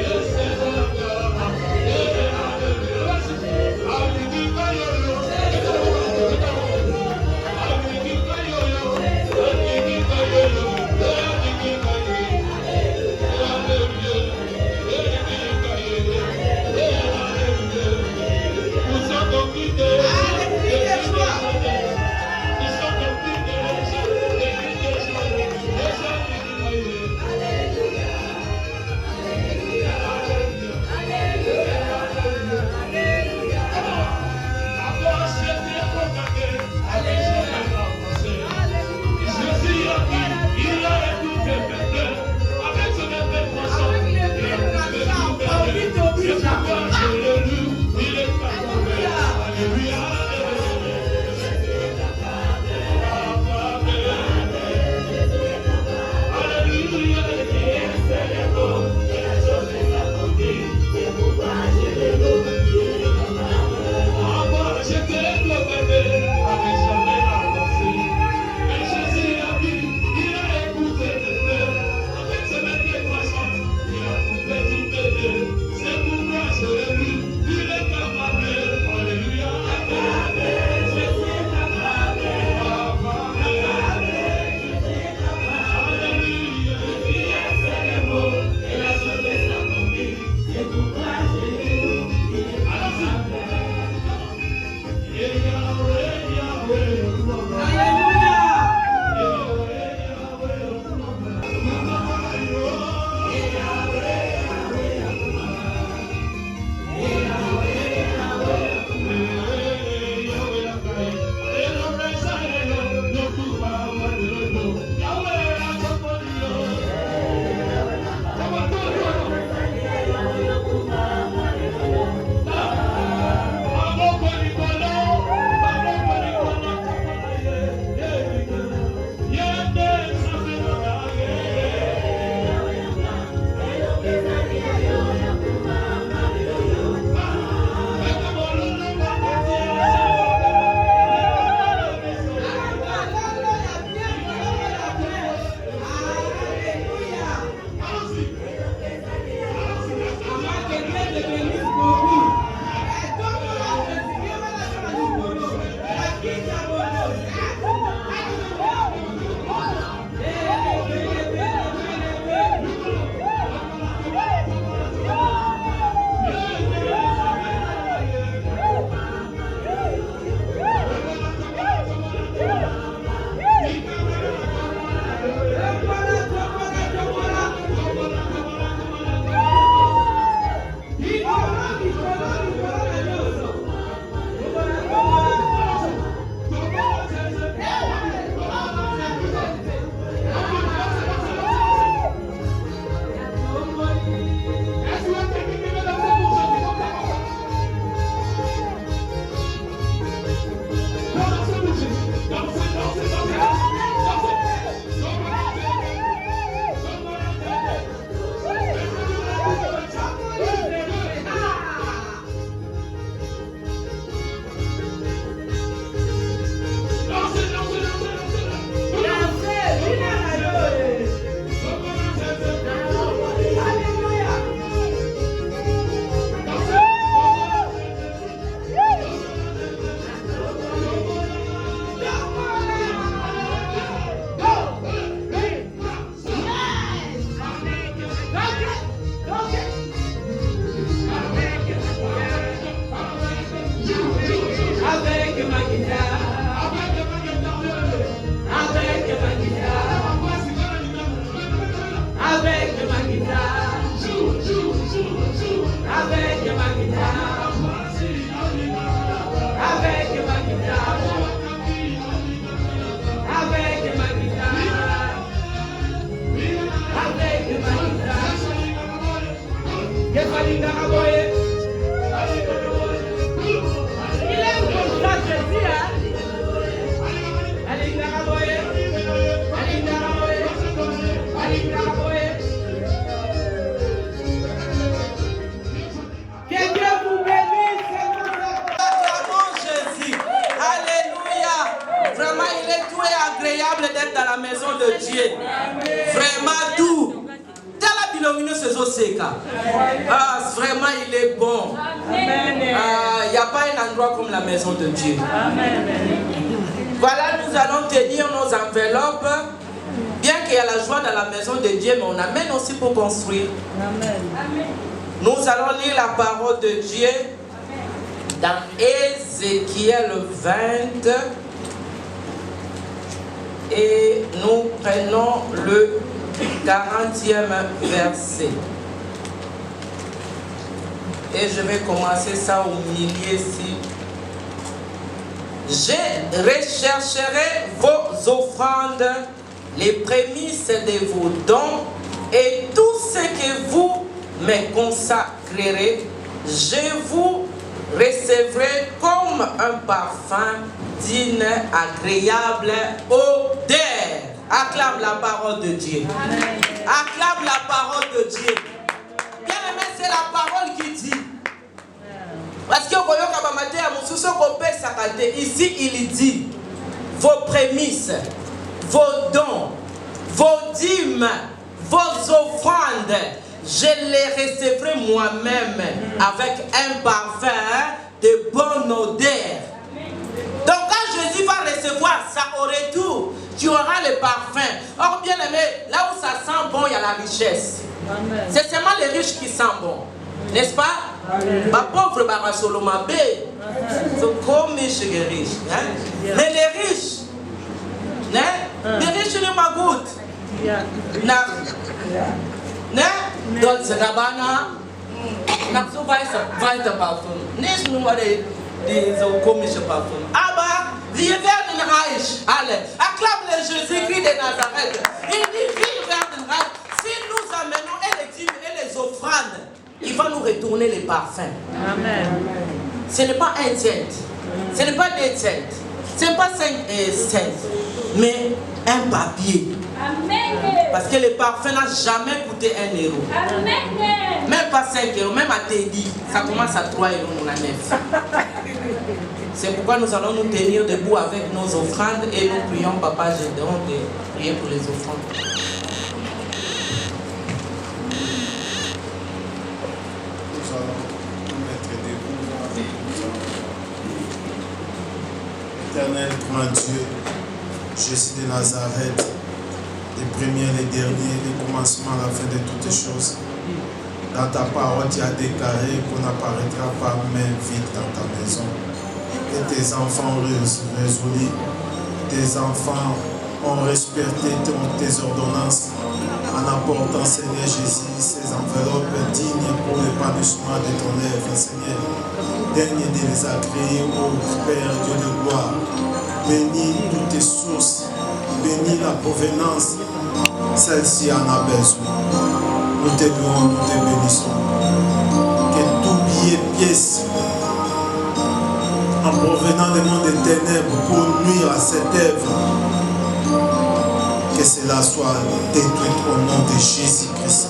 Yes, D'être dans la maison de Dieu. Vraiment tout. Vraiment il est bon. Il n'y a pas un endroit comme la maison de Dieu. Voilà, nous allons tenir nos enveloppes. Bien qu'il y a la joie dans la maison de Dieu, mais on amène aussi pour construire. Nous allons lire la parole de Dieu dans Ézéchiel 20. Et nous prenons le 40e verset. Et je vais commencer ça au milieu ici. Je rechercherai vos offrandes, les prémices de vos dons et tout ce que vous me consacrerez. Je vous recevrai comme un parfum d'une agréable odeur. Acclame la parole de Dieu. Acclame la parole de Dieu. Bien aimé, c'est la parole qui dit. Parce que ici il dit vos prémices, vos dons, vos dîmes, vos offrandes, je les recevrai moi-même avec un parfum de bonne odeur. Donc quand Jésus va recevoir ça au retour, tu auras le parfum. Or bien aimé, là où ça sent bon, il y a la richesse. C'est seulement les riches qui sentent bon. N'est-ce pas? Ma pauvre Baba Solomon B. C'est comme les riches. Mais les riches, les riches ne m'agoutent. Donc c'est Rabana. N'a-tu weiter parfum? Nicht nur diese komische Parfum. Aber wir werden reich, alle. Acclame le Jésus-Christ de Nazareth. Il dit, wir werden reich. Si nous amenons les dîmes et les offrandes, il va nous retourner les parfums. Amen. Ce n'est pas un cent. Ce n'est pas des cents. Ce n'est pas 5 cents. Mais un papier. Amen. Parce que le parfum n'a jamais coûté 1 euro. Amen. Même pas 5 euros. Même à Teddy, ça commence à 3 euros mon nef. C'est pourquoi nous allons nous tenir debout avec nos offrandes et nous prions, Papa, je demande de prier pour les offrandes. Éternel, grand Dieu, Jésus de Nazareth, les premiers, les derniers, les commencements, la fin de toutes choses. Dans ta parole, tu as déclaré qu'on n'apparaîtra pas main vide dans ta maison. Et tes enfants ont résolu, tes enfants ont respecté tes ordonnances en apportant, Seigneur Jésus, ces enveloppes dignes pour l'épanouissement de ton œuvre, Seigneur. Daigne de les accueillir, ô Père Dieu de gloire. Bénis toutes tes sources, bénis la provenance, celle-ci en a besoin. Nous te louons, nous te bénissons. Que tout billet, pièce, en provenant du monde des ténèbres pour nuire à cette œuvre, que cela soit détruit au nom de Jésus-Christ.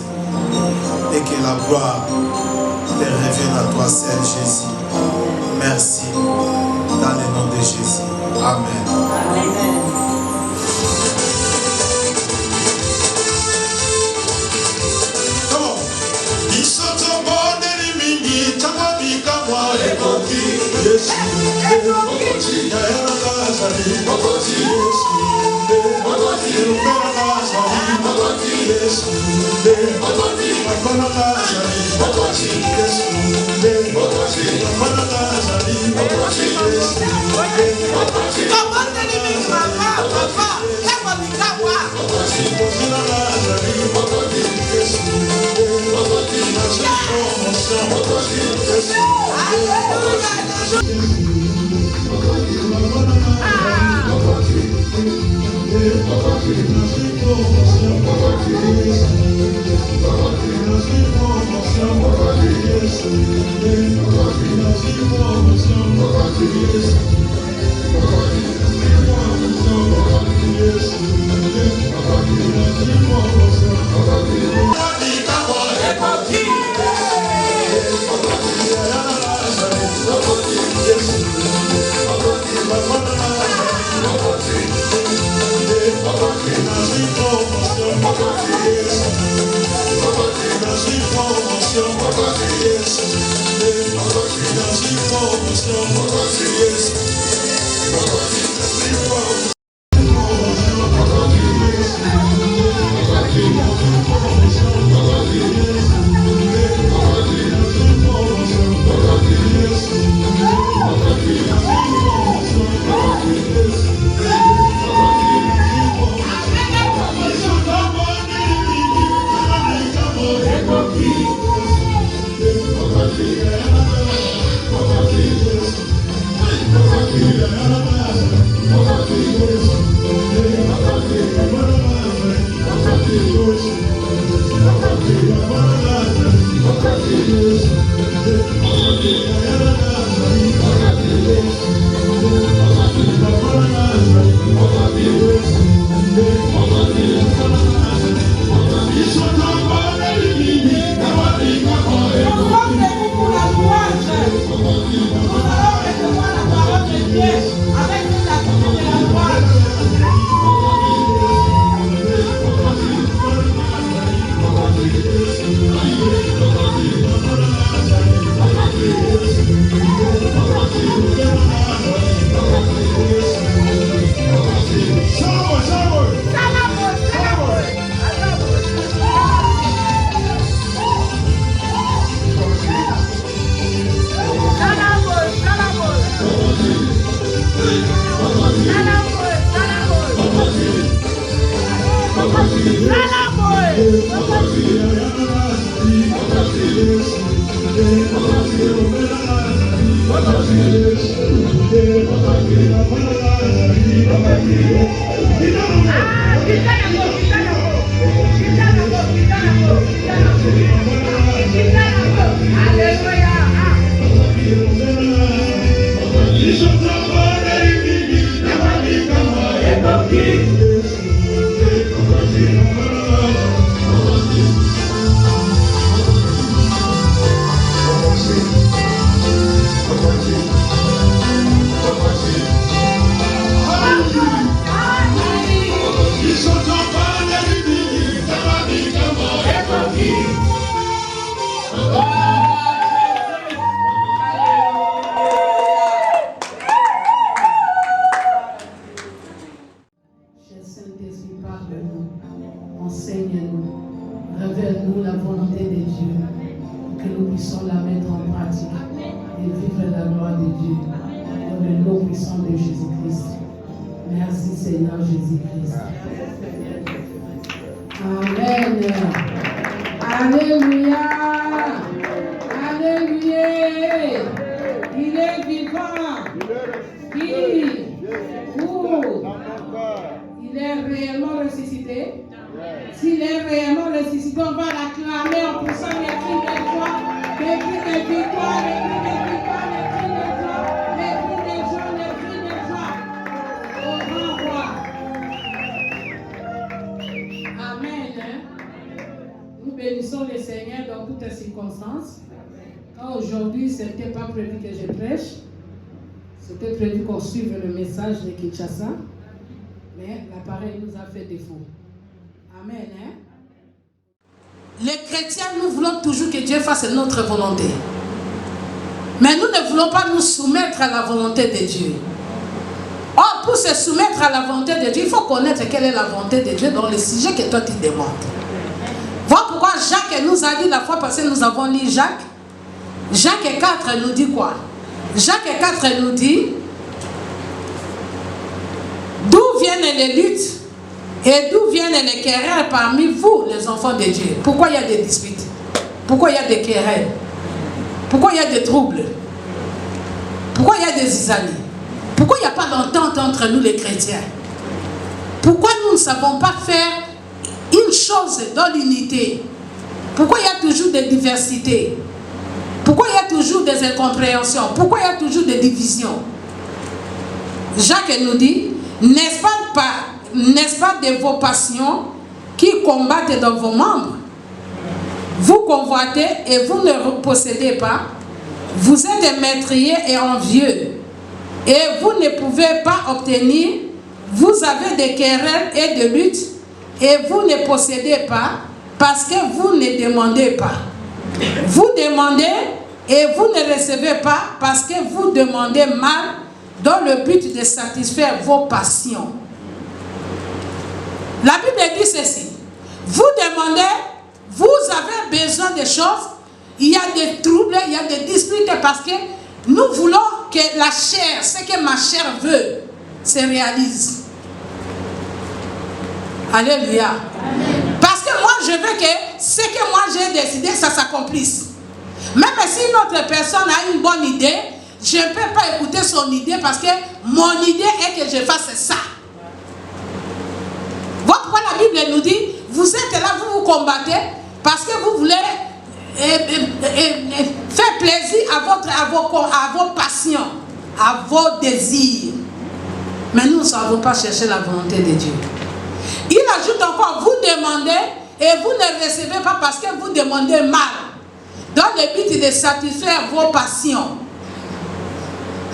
Et que la gloire te revienne à toi seul, Jésus. Merci. Dans le nom de Jésus. Amen. Amen. Amen. Aujourd'hui, ce n'était pas prévu que je prêche. C'était prévu qu'on suive le message de Kinshasa. Mais l'appareil nous a fait défaut. Amen. Les chrétiens, nous voulons toujours que Dieu fasse notre volonté. Mais nous ne voulons pas nous soumettre à la volonté de Dieu. Or, pour se soumettre à la volonté de Dieu, il faut connaître quelle est la volonté de Dieu dans le sujet que toi tu demandes. Voilà pourquoi Jacques nous a dit la fois passée, nous avons lu Jacques. Jacques 4 nous dit quoi? Jacques 4 nous dit d'où viennent les luttes et d'où viennent les querelles parmi vous, les enfants de Dieu. Pourquoi il y a des disputes? Pourquoi il y a des querelles? Pourquoi il y a des troubles? Pourquoi il y a des isanies? Pourquoi il n'y a pas d'entente entre nous les chrétiens? Pourquoi nous ne savons pas faire une chose dans l'unité? Pourquoi il y a toujours des diversités? Pourquoi il y a toujours des incompréhensions? Pourquoi il y a toujours des divisions? Jacques nous dit, n'est-ce pas de vos passions qui combattent dans vos membres? Vous convoitez et vous ne possédez pas. Vous êtes meurtriers et envieux. Et vous ne pouvez pas obtenir. Vous avez des querelles et des luttes. Et vous ne possédez pas parce que vous ne demandez pas. Vous demandez et vous ne recevez pas parce que vous demandez mal dans le but de satisfaire vos passions. La Bible dit ceci. Vous demandez, vous avez besoin de choses, il y a des troubles, il y a des disputes parce que nous voulons que la chair, ce que ma chair veut, se réalise. Alléluia. Parce que moi, je veux que ce que moi j'ai décidé, ça s'accomplisse. Même si une autre personne a une bonne idée, je ne peux pas écouter son idée parce que mon idée est que je fasse ça. Voilà pourquoi la Bible nous dit, vous êtes là, vous vous combattez parce que vous voulez faire plaisir à vos passions, à vos désirs. Mais nous ne savons pas chercher la volonté de Dieu. Il ajoute encore, vous demandez et vous ne recevez pas parce que vous demandez mal, dans le but de satisfaire vos passions.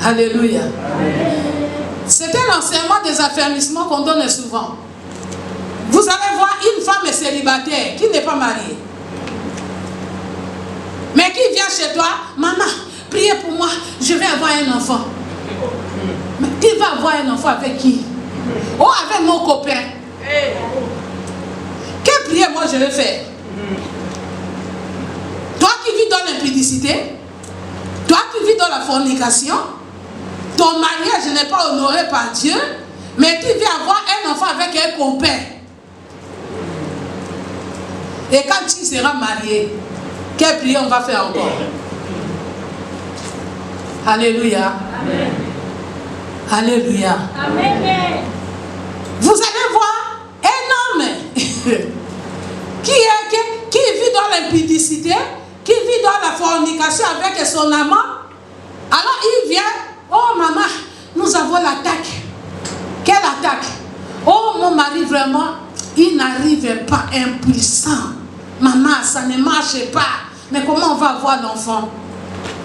Alléluia. C'est un enseignement des affermissements qu'on donne souvent. Vous allez voir une femme célibataire qui n'est pas mariée, mais qui vient chez toi, maman, priez pour moi, je vais avoir un enfant. Mais qui va avoir un enfant avec qui? Oh, avec mon copain. Quelle prière moi je vais faire? Toi qui vis dans l'impudicité, toi qui vis dans la fornication, ton mariage n'est pas honoré par Dieu, mais tu viens avoir un enfant avec un copain. Et quand tu seras marié, quelle prière on va faire encore? Alléluia. Amen. Alléluia. Amen. Vous allez voir un homme qui vit dans l'impudicité, qui vit dans la fornication avec son amant. Alors il vient, oh maman, nous avons l'attaque. Quelle attaque? Oh mon mari vraiment, il n'arrive pas, impuissant. Maman, ça ne marche pas. Mais comment on va avoir l'enfant?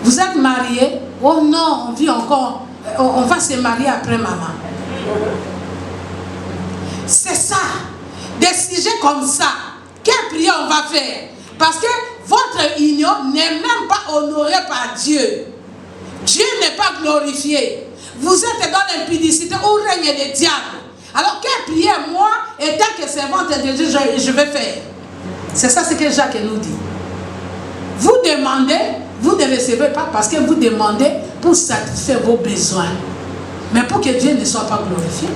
Vous êtes mariés? Oh non, on vit encore. On va se marier après maman. C'est ça. Des sujets comme ça. Quelle prière on va faire? Parce que votre union n'est même pas honorée par Dieu. Dieu n'est pas glorifié. Vous êtes dans l'impudicité où règne le diable. Alors quelle prière moi, étant que servante de Dieu, je vais faire? C'est ça ce que Jacques nous dit. Vous demandez, vous ne recevez pas parce que vous demandez pour satisfaire vos besoins. Mais pour que Dieu ne soit pas glorifié.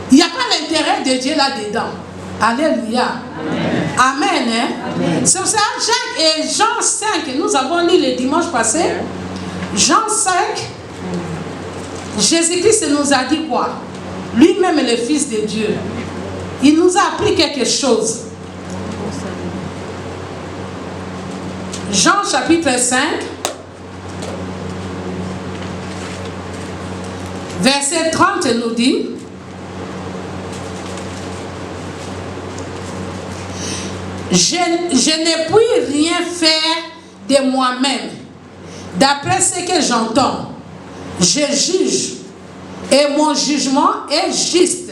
Il n'y a pas l'intérêt de Dieu là-dedans. Alléluia. Amen. Amen, hein? Amen. C'est ça, Jacques et Jean 5, nous avons lu le dimanche passé. Jean 5, Jésus-Christ nous a dit quoi? Lui-même est le Fils de Dieu. Il nous a appris quelque chose. Jean chapitre 5, verset 30 nous dit: Je ne puis rien faire de moi-même. D'après ce que j'entends, je juge. Et mon jugement est juste.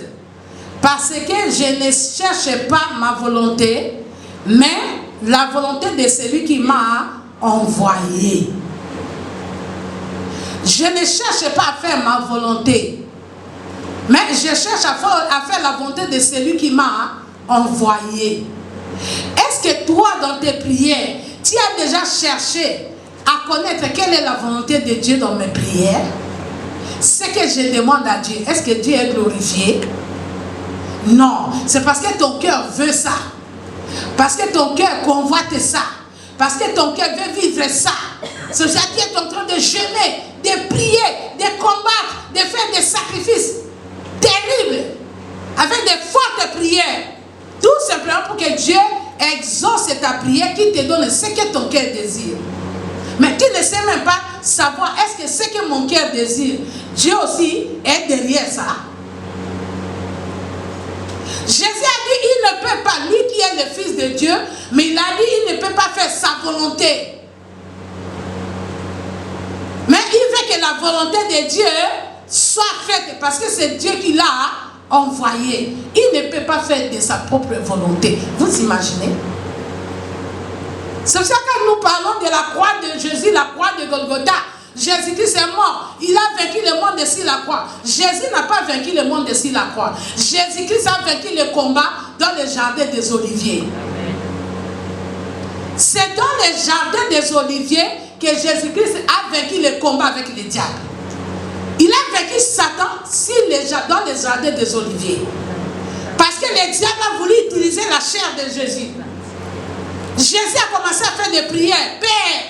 Parce que je ne cherche pas ma volonté, mais la volonté de celui qui m'a envoyé. Je ne cherche pas à faire ma volonté, mais je cherche à faire la volonté de celui qui m'a envoyé. Est-ce que toi, dans tes prières, tu as déjà cherché à connaître quelle est la volonté de Dieu dans mes prières? Ce que je demande à Dieu, est-ce que Dieu est glorifié? Non, c'est parce que ton cœur veut ça. Parce que ton cœur convoite ça. Parce que ton cœur veut vivre ça. C'est ça qui est en train de jeûner, de prier, de combattre, de faire des sacrifices terribles, avec des fortes prières. Tout simplement pour que Dieu exauce ta prière, qui te donne ce que ton cœur désire. Mais tu ne sais même pas savoir est-ce que ce que mon cœur désire, Dieu aussi est derrière ça. Jésus a dit, il ne peut pas, lui qui est le Fils de Dieu, mais il a dit, il ne peut pas faire sa volonté. Mais il veut que la volonté de Dieu soit faite, parce que c'est Dieu qui l'a envoyé. Il ne peut pas faire de sa propre volonté. Vous imaginez? C'est pour ça que nous parlons de la croix de Jésus, la croix de Golgotha. Jésus-Christ est mort. Il a vaincu le monde sur la croix. Jésus n'a pas vaincu le monde sur la croix. Jésus-Christ a vaincu le combat dans le jardin des Oliviers. C'est dans le jardin des Oliviers que Jésus-Christ a vaincu le combat avec le diable. Il a vaincu Satan dans le jardin des Oliviers. Parce que le diable a voulu utiliser la chair de Jésus. Jésus a commencé à faire des prières. Père,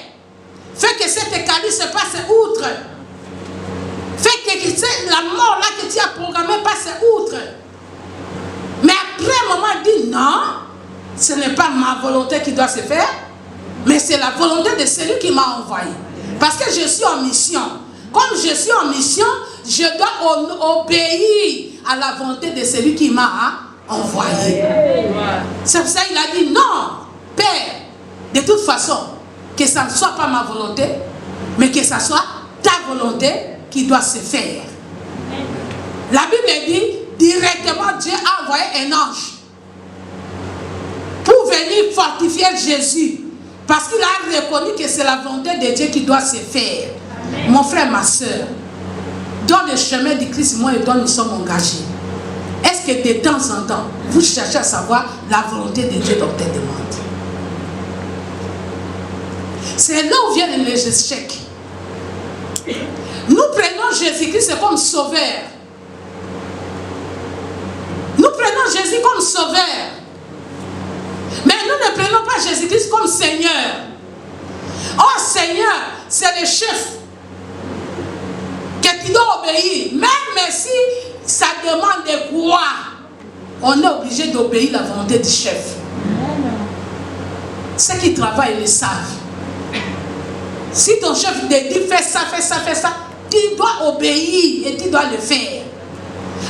fais que cette calice se passe outre. Fais que la mort là que tu as programmée passe outre. Mais après un moment, il dit non, ce n'est pas ma volonté qui doit se faire, mais c'est la volonté de celui qui m'a envoyé. Parce que je suis en mission. Comme je suis en mission, je dois obéir à la volonté de celui qui m'a envoyé. C'est pour ça qu'il a dit non, Père, de toute façon, que ça ne soit pas ma volonté, mais que ça soit ta volonté qui doit se faire. La Bible dit, directement Dieu a envoyé un ange pour venir fortifier Jésus, parce qu'il a reconnu que c'est la volonté de Dieu qui doit se faire. Amen. Mon frère, ma soeur, dans le chemin du Christ, moi et toi, nous sommes engagés. Est-ce que de temps en temps, vous cherchez à savoir la volonté de Dieu dans tes demandes? C'est là où viennent les échecs. Nous prenons Jésus-Christ comme sauveur. Nous prenons Jésus comme sauveur. Mais nous ne prenons pas Jésus-Christ comme Seigneur. Oh Seigneur, c'est le chef que tu dois obéir. Même si ça demande quoi, on est obligé d'obéir la volonté du chef. Ceux qui travaillent le savent. Si ton chef te dit fais ça, fais ça, fais ça, tu dois obéir et tu dois le faire.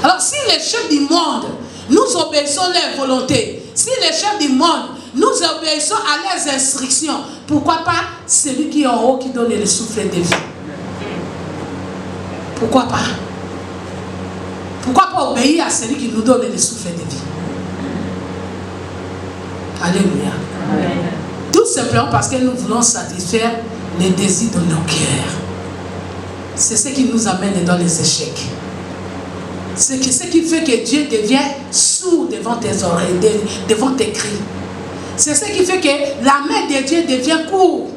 Alors si les chefs du monde, nous obéissons leur volonté, si les chefs du monde, nous obéissons à leurs instructions, pourquoi pas celui qui est en haut qui donne le souffle de vie? Pourquoi pas? Pourquoi pas obéir à celui qui nous donne le souffle de vie? Alléluia. Amen. Tout simplement parce que nous voulons satisfaire les désirs de nos cœurs. C'est ce qui nous amène dans les échecs. C'est ce qui fait que Dieu devient sourd devant tes oreilles, devant tes cris. C'est ce qui fait que la main de Dieu devient courte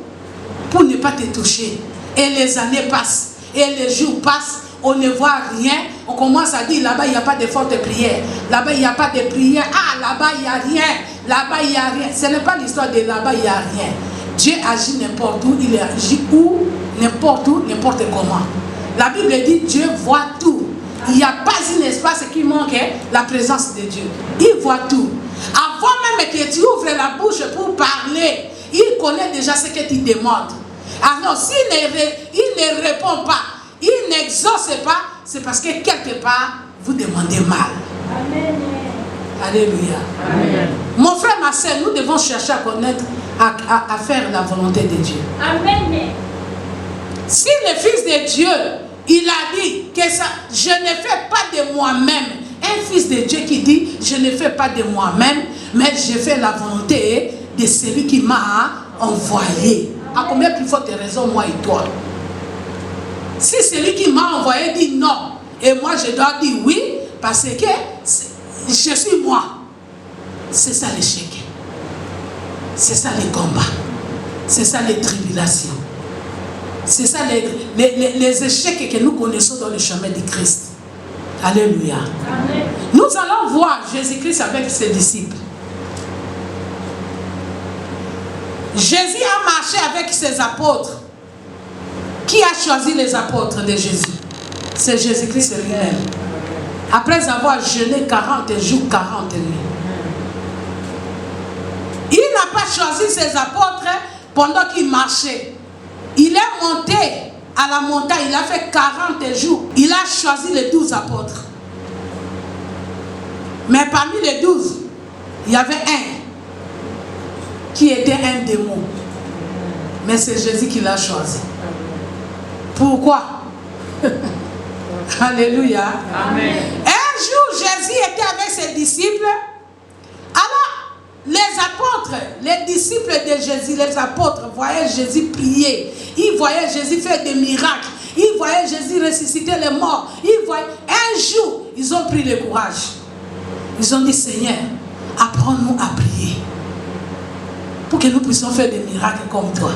pour ne pas te toucher. Et les années passent, et les jours passent, on ne voit rien. On commence à dire là-bas il n'y a pas de forte prière. Là-bas il n'y a pas de prière. Ah, là-bas il n'y a rien. Là-bas il n'y a rien. Ce n'est pas l'histoire de là-bas il n'y a rien. Dieu agit n'importe où, il agit où, n'importe comment. La Bible dit Dieu voit tout. Il n'y a pas un espace qui manque la présence de Dieu. Il voit tout. Avant même que tu ouvres la bouche pour parler, il connaît déjà ce que tu demandes. Alors s'il ne répond pas, il n'exauce pas, c'est parce que quelque part, vous demandez mal. Amen. Alléluia. Amen. Mon frère, ma soeur, nous devons chercher à connaître, à faire la volonté de Dieu. Amen. Si le Fils de Dieu, il a dit que ça, je ne fais pas de moi-même. Un fils de Dieu qui dit, je ne fais pas de moi-même, mais je fais la volonté de celui qui m'a envoyé. À combien plus forte raison, moi et toi? Si celui qui m'a envoyé dit non, et moi je dois dire oui, parce que je suis moi. C'est ça l'échec. C'est ça les combats. C'est ça les tribulations. C'est ça les échecs que nous connaissons dans le chemin du Christ. Alléluia. Amen. Nous allons voir Jésus-Christ avec ses disciples. Jésus a marché avec ses apôtres. Qui a choisi les apôtres de Jésus? C'est Jésus-Christ lui-même. Après avoir jeûné 40 jours, 40 nuits. Il n'a pas choisi ses apôtres pendant qu'il marchait. Il est monté à la montagne, il a fait 40 jours. Il a choisi les 12 apôtres. Mais parmi les 12, il y avait un qui était un démon. Mais c'est Jésus qui l'a choisi. Pourquoi? Alléluia. Amen. Un jour, Jésus était avec ses disciples. Alors, les apôtres, les disciples de Jésus, les apôtres voyaient Jésus prier. Ils voyaient Jésus faire des miracles. Ils voyaient Jésus ressusciter les morts. Un jour, ils ont pris le courage. Ils ont dit, Seigneur, apprends-nous à prier. Pour que nous puissions faire des miracles comme toi.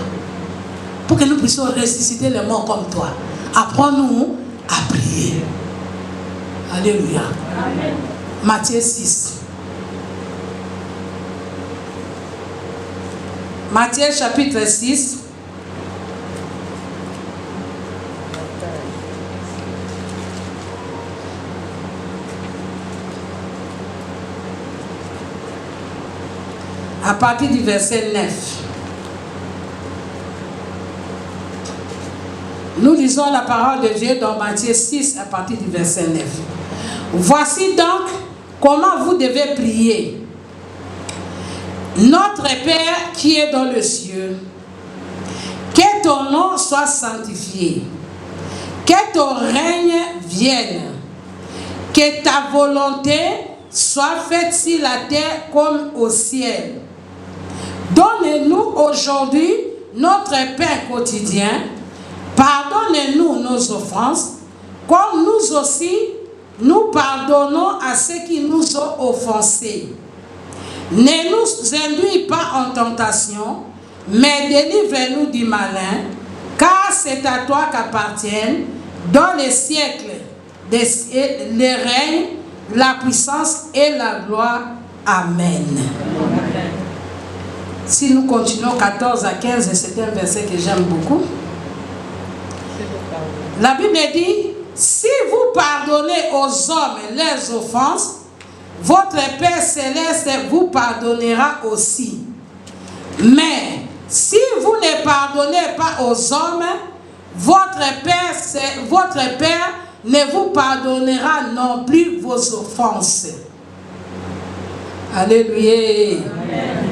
Pour que nous puissions ressusciter les morts comme toi. Apprends-nous à prier. Alléluia. Amen. Matthieu 6. Matthieu chapitre 6. À partir du verset 9. Nous lisons la parole de Dieu dans Matthieu 6 à partir du verset 9. Voici donc comment vous devez prier. Notre Père qui est dans le ciel, que ton nom soit sanctifié, que ton règne vienne, que ta volonté soit faite sur la terre comme au ciel. Donne-nous aujourd'hui notre pain quotidien. Pardonne-nous nos offenses, comme nous aussi nous pardonnons à ceux qui nous ont offensés. Ne nous induis pas en tentation, mais délivre-nous du malin, car c'est à toi qu'appartiennent dans les siècles les règnes, la puissance et la gloire. Amen. Si nous continuons 14 à 15, c'est un verset que j'aime beaucoup. La Bible dit, si vous pardonnez aux hommes leurs offenses, votre Père Céleste vous pardonnera aussi. Mais si vous ne pardonnez pas aux hommes, votre Père ne vous pardonnera non plus vos offenses. Alléluia. Amen.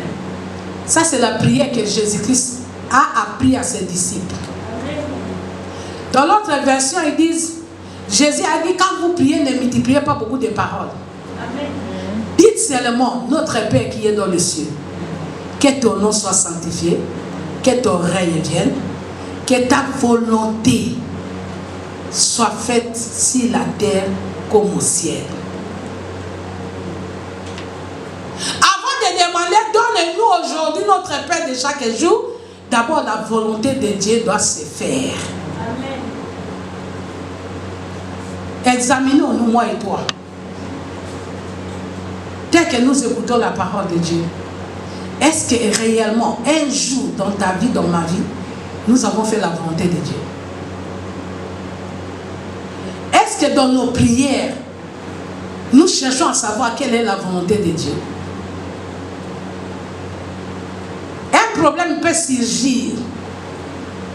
Ça, c'est la prière que Jésus-Christ a appris à ses disciples. Dans l'autre version, ils disent, Jésus a dit, quand vous priez, ne multipliez pas beaucoup de paroles. Amen. Dites seulement, notre Père qui est dans le ciel, que ton nom soit sanctifié, que ton règne vienne, que ta volonté soit faite sur la terre comme au ciel. Avant de demander, donne-nous aujourd'hui notre pain de chaque jour, d'abord la volonté de Dieu doit se faire. Amen. Examinons-nous, moi et toi. Tel que nous écoutons la parole de Dieu, est-ce que réellement, un jour dans ta vie, dans ma vie, nous avons fait la volonté de Dieu? Est-ce que dans nos prières, nous cherchons à savoir quelle est la volonté de Dieu? Un problème peut surgir.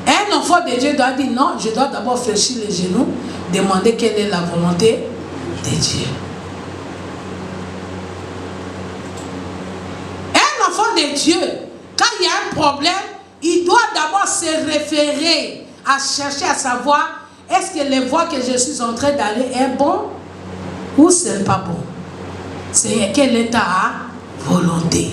Un enfant de Dieu doit dire non, je dois d'abord fléchir les genoux, demander quelle est la volonté de Dieu. Un enfant de Dieu, quand il y a un problème, il doit d'abord se référer à chercher à savoir est-ce que les voies que je suis en train d'aller est bon ou c'est pas bon. C'est quelle est ta volonté.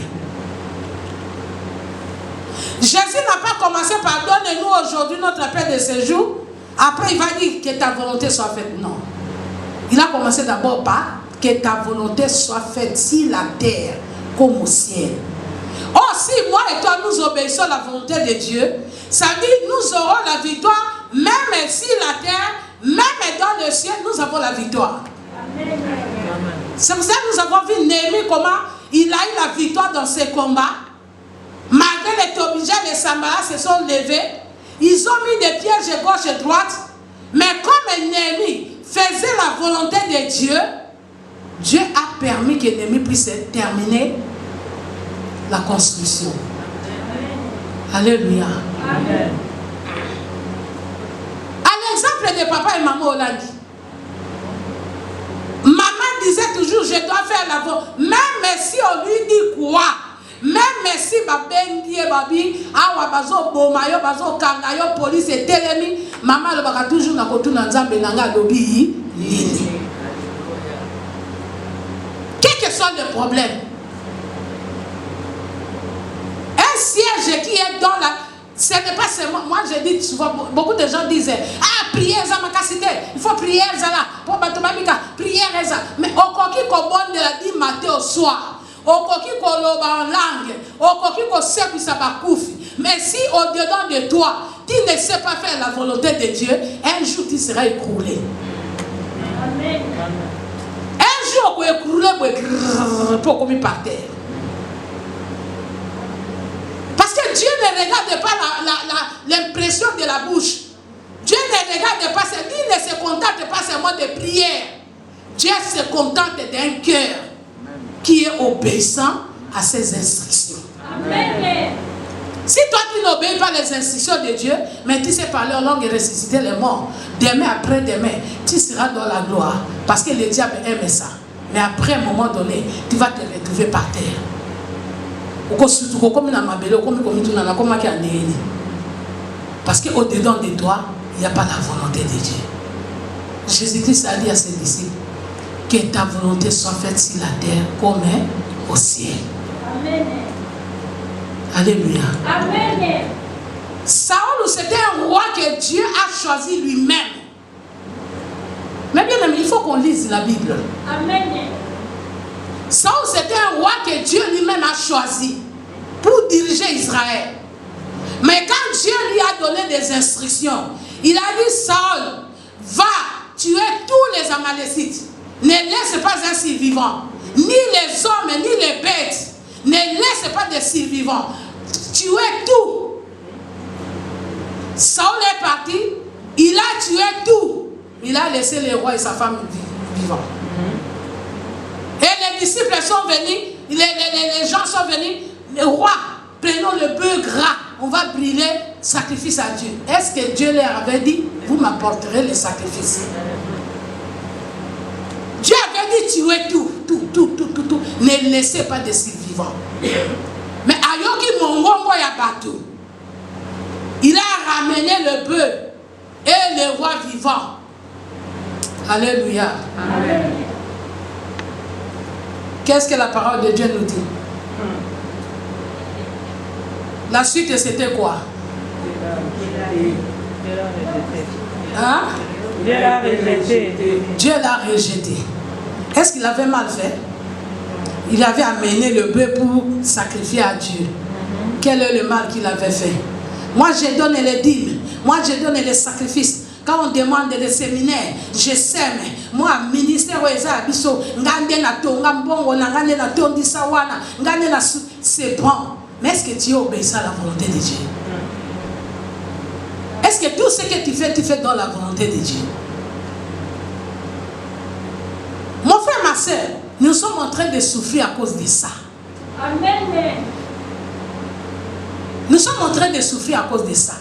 Jésus n'a pas commencé par donner-nous aujourd'hui notre pain de ce jour. Après, il va dire que ta volonté soit faite. Non. Il a commencé d'abord par que ta volonté soit faite sur la terre comme au ciel. Or, si moi et toi nous obéissons à la volonté de Dieu, ça dit que nous aurons la victoire, même sur la terre, même dans le ciel, nous avons la victoire. Amen. C'est pour ça que nous avons vu Néhémie comment il a eu la victoire dans ses combats. Malgré les Tobias, les Samaras se sont levés. Ils ont mis des pièges à gauche et droite. Mais comme Néhémie faisait la volonté de Dieu, Dieu a permis que Néhémie puisse terminer la construction. Amen. Alléluia. Amen. L'exemple de papa et maman Hollandi. Maman disait toujours, je dois faire la volonté. Même si on lui dit quoi, même si babengi et babi, awa bazo bomayo, bazo kangayo, police et telemi, maman le baka toujours na kotu na nzambe nanga lobi nini. Quel que soit le problème, un siège qui est dans la... Ce n'est pas seulement, moi je dis souvent, beaucoup de gens disent, ah, prière ça m'a cassé, il faut prier ça là, pour batomamika, prière ça. Mais au coquille qu'on bonne de la dit matin au soir, au coquille qu'on loba en langue, au coquille qu'on sait que ça va couffer. Mais si au-dedans de toi, tu ne sais pas faire la volonté de Dieu, un jour tu seras écroulé. Amen. Un jour tu seras écroulé pour qu'on par terre. Parce que Dieu ne regarde pas l'impression de la bouche. Dieu ne regarde pas, il ne se contente pas seulement de prière. Dieu se contente d'un cœur qui est obéissant à ses instructions. Amen. Si toi tu n'obéis pas les instructions de Dieu, mais tu sais parler en langue et ressusciter les morts, demain après demain, tu seras dans la gloire. Parce que le diable aime ça. Mais après un moment donné, tu vas te retrouver par terre. Parce qu'au-dedans de toi, il n'y a pas la volonté de Dieu. Jésus-Christ a dit à ses disciples que ta volonté soit faite sur la terre comme au ciel. Amen. Alléluia. Amen. Saül, c'était un roi que Dieu a choisi lui-même. Mais bien aimé, il faut qu'on lise la Bible. Amen. Saül, c'était un roi que Dieu lui-même a choisi pour diriger Israël. Mais quand Dieu lui a donné des instructions, il a dit, Saül, va tuer tous les Amalécites. Ne laisse pas un survivant. Ni les hommes, ni les bêtes. Ne laisse pas de survivants. Tuez tout. Saül est parti. Il a tué tout. Il a laissé le roi et sa femme vivants. Et les disciples sont venus. Les gens sont venus. Le roi, prenons le bœuf gras. On va brûler sacrifice à Dieu. Est-ce que Dieu leur avait dit, vous m'apporterez les sacrifices? Dieu avait dit, tuez tout. Ne laissez pas de survivants. Mais Ayoki Mongongo Yabatou, il a ramené le bœuf et le roi vivant. Alléluia. Amen. Qu'est-ce que la parole de Dieu nous dit? La suite, c'était quoi? Hein? Dieu l'a rejeté. Dieu l'a rejeté. Est-ce qu'il avait mal fait? Il avait amené le bœuf pour sacrifier à Dieu. Quel est le mal qu'il avait fait? Moi, je donne les dîmes. Moi, je donne les sacrifices. Quand on demande des séminaires, je sème. Moi, ministère c'est bon. Mais est-ce que tu obéis à la volonté de Dieu? Est-ce que tout ce que tu fais dans la volonté de Dieu? Mon frère, ma soeur, nous sommes en train de souffrir à cause de ça. Amen. Nous sommes en train de souffrir à cause de ça.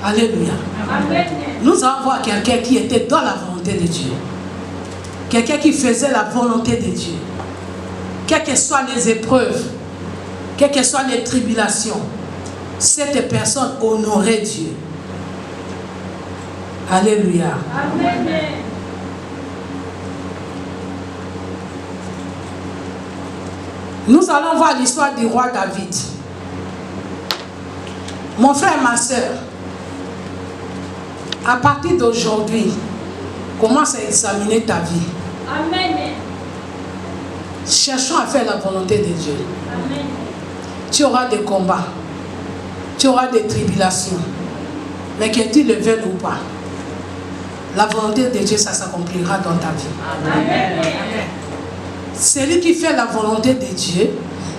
Alléluia. Amen. Nous allons voir quelqu'un qui était dans la volonté de Dieu. Quelqu'un qui faisait la volonté de Dieu. Quelles que soient les épreuves, quelles que soient les tribulations, cette personne honorait Dieu. Alléluia. Amen. Nous allons voir l'histoire du roi David. Mon frère, ma soeur, à partir d'aujourd'hui, commence à examiner ta vie. Amen. Cherchons à faire la volonté de Dieu. Amen. Tu auras des combats, tu auras des tribulations, mais que tu le veuilles ou pas, la volonté de Dieu, ça s'accomplira dans ta vie. Amen. Celui qui fait la volonté de Dieu,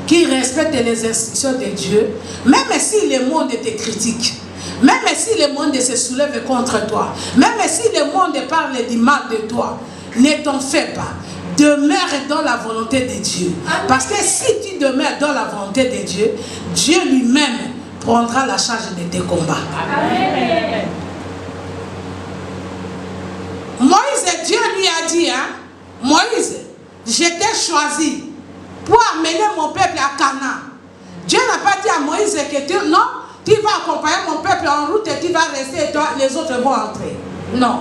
qui respecte les instructions de Dieu, même si le monde te critique, même si le monde se soulève contre toi, même si le monde parle du mal de toi, ne t'en fais pas. Demeure dans la volonté de Dieu. Parce que si tu demeures dans la volonté de Dieu, Dieu lui-même prendra la charge de tes combats. Amen. Dieu lui a dit, hein, Moïse, je t'ai choisi pour amener mon peuple à Canaan. Dieu n'a pas dit à Moïse que tu vas accompagner mon peuple en route et tu vas rester et toi, les autres vont entrer. Non.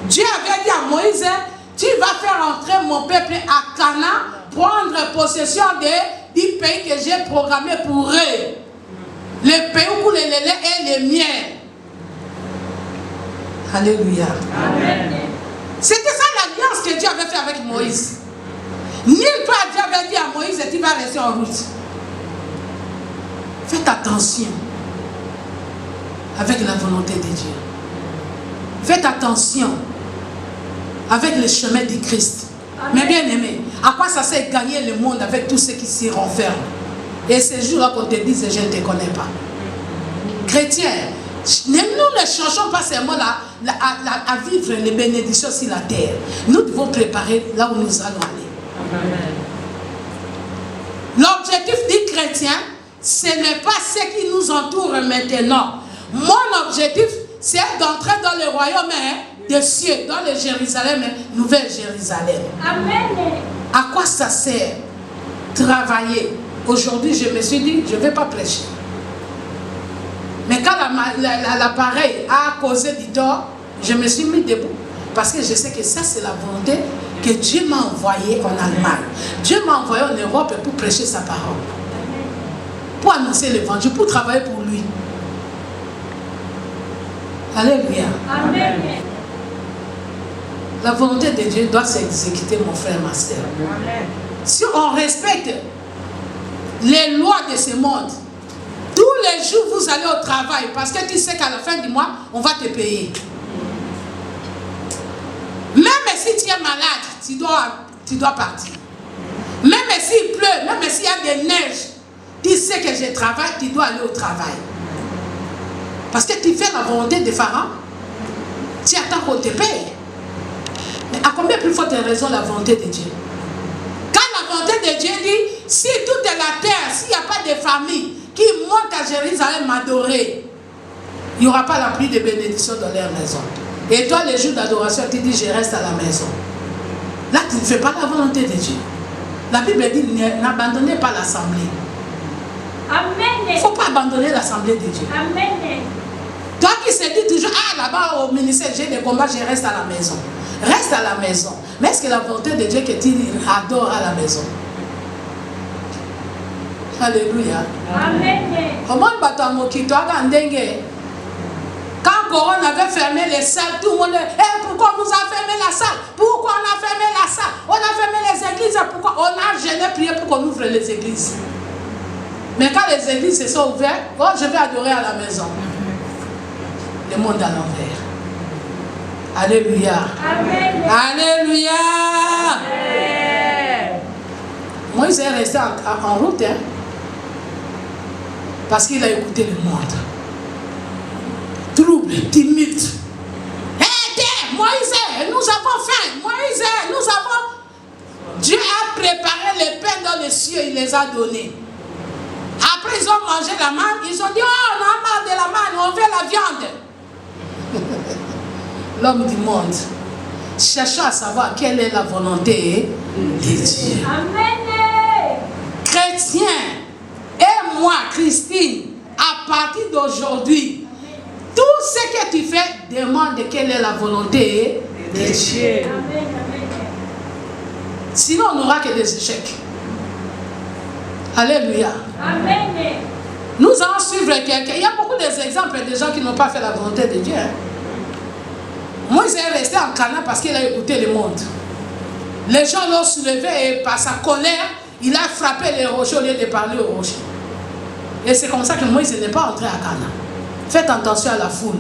Dieu avait dit à Moïse, tu vas faire entrer mon peuple à Canaan, prendre possession du pays que j'ai programmé pour eux. Le pays où les lait et les miel. Alléluia. Amen. C'était ça l'alliance que Dieu avait fait avec Moïse. Nulle part Dieu avait dit à Moïse, tu vas rester en route. Faites attention avec la volonté de Dieu. Faites attention avec le chemin du Christ. Mais bien aimé, à quoi ça sert gagner le monde avec tous ceux qui s'y renferment? Et ces jours-là qu'on te dise, je ne te connais pas. Chrétiens, nous ne cherchons pas seulement à vivre les bénédictions sur la terre. Nous devons préparer là où nous allons aller. L'objectif du chrétien, ce n'est pas ce qui nous entoure maintenant. Mon objectif, c'est d'entrer dans le royaume des cieux, dans le Jérusalem, Nouvelle Jérusalem. Amen. À quoi ça sert? Travailler. Aujourd'hui, je me suis dit, je ne vais pas prêcher. Mais quand l'appareil a causé du tort, je me suis mis debout. Parce que je sais que ça, c'est la volonté que Dieu m'a envoyée en Allemagne. Dieu m'a envoyé en Europe pour prêcher sa parole. Pour annoncer l'évangile, pour travailler pour lui. Alléluia. Amen. La volonté de Dieu doit s'exécuter, mon frère, ma soeur. Si on respecte les lois de ce monde, tous les jours vous allez au travail, parce que tu sais qu'à la fin du mois, on va te payer. Même si tu es malade, tu dois partir. Même s'il pleut, même s'il y a des neiges, tu sais que je travaille, tu dois aller au travail. Parce que tu fais la volonté des Pharaons. Tu attends qu'on te paye. Mais à combien plus forte raison la volonté de Dieu? Quand la volonté de Dieu dit, si toute la terre, s'il n'y a pas de famille qui montent à Jérusalem m'adorer, il n'y aura pas la pluie de bénédiction dans leur maison. Et toi, les jours d'adoration, tu dis, je reste à la maison. Là, tu ne fais pas la volonté de Dieu. La Bible dit, n'abandonnez pas l'assemblée. Amen. Il ne faut pas abandonner l'assemblée de Dieu. Amen. Toi qui se dis toujours, ah là-bas au ministère, j'ai des combats, je reste à la maison. Reste à la maison. Mais est-ce que la volonté de Dieu que tu adores à la maison? Alléluia. Amen. Comment quand Coron avait fermé les salles, tout le monde dit, pourquoi on nous a fermé la salle? Pourquoi on a fermé la salle? On a fermé les églises. Pourquoi? On a jamais prié pour qu'on ouvre les églises. Mais quand les églises se sont ouvertes, oh, je vais adorer à la maison. Le monde à l'envers. Alléluia. Amen. Alléluia. Amen. Moïse est resté en route, hein, parce qu'il a écouté le monde. Trouble, timide. Moïse, nous avons faim. Moïse, nous avons... Dieu a préparé les pains dans les cieux, il les a donnés. Après, ils ont mangé la manne, ils ont dit, oh, on a marre de la manne, on veut la viande. L'homme du monde, cherchant à savoir quelle est la volonté de Dieu. Amen. Chrétien, et moi, Christine, à partir d'aujourd'hui, tout ce que tu fais, demande quelle est la volonté de Dieu. Amen. Sinon, on n'aura que des échecs. Alléluia. Amen. Nous allons suivre quelqu'un. Il y a beaucoup d'exemples de gens qui n'ont pas fait la volonté de Dieu. Moïse est resté en Canaan parce qu'il a écouté le monde. Les gens l'ont soulevé et par sa colère, il a frappé les rochers au lieu de parler aux rochers. Et c'est comme ça que Moïse n'est pas entré à Canaan. Faites attention à la foule.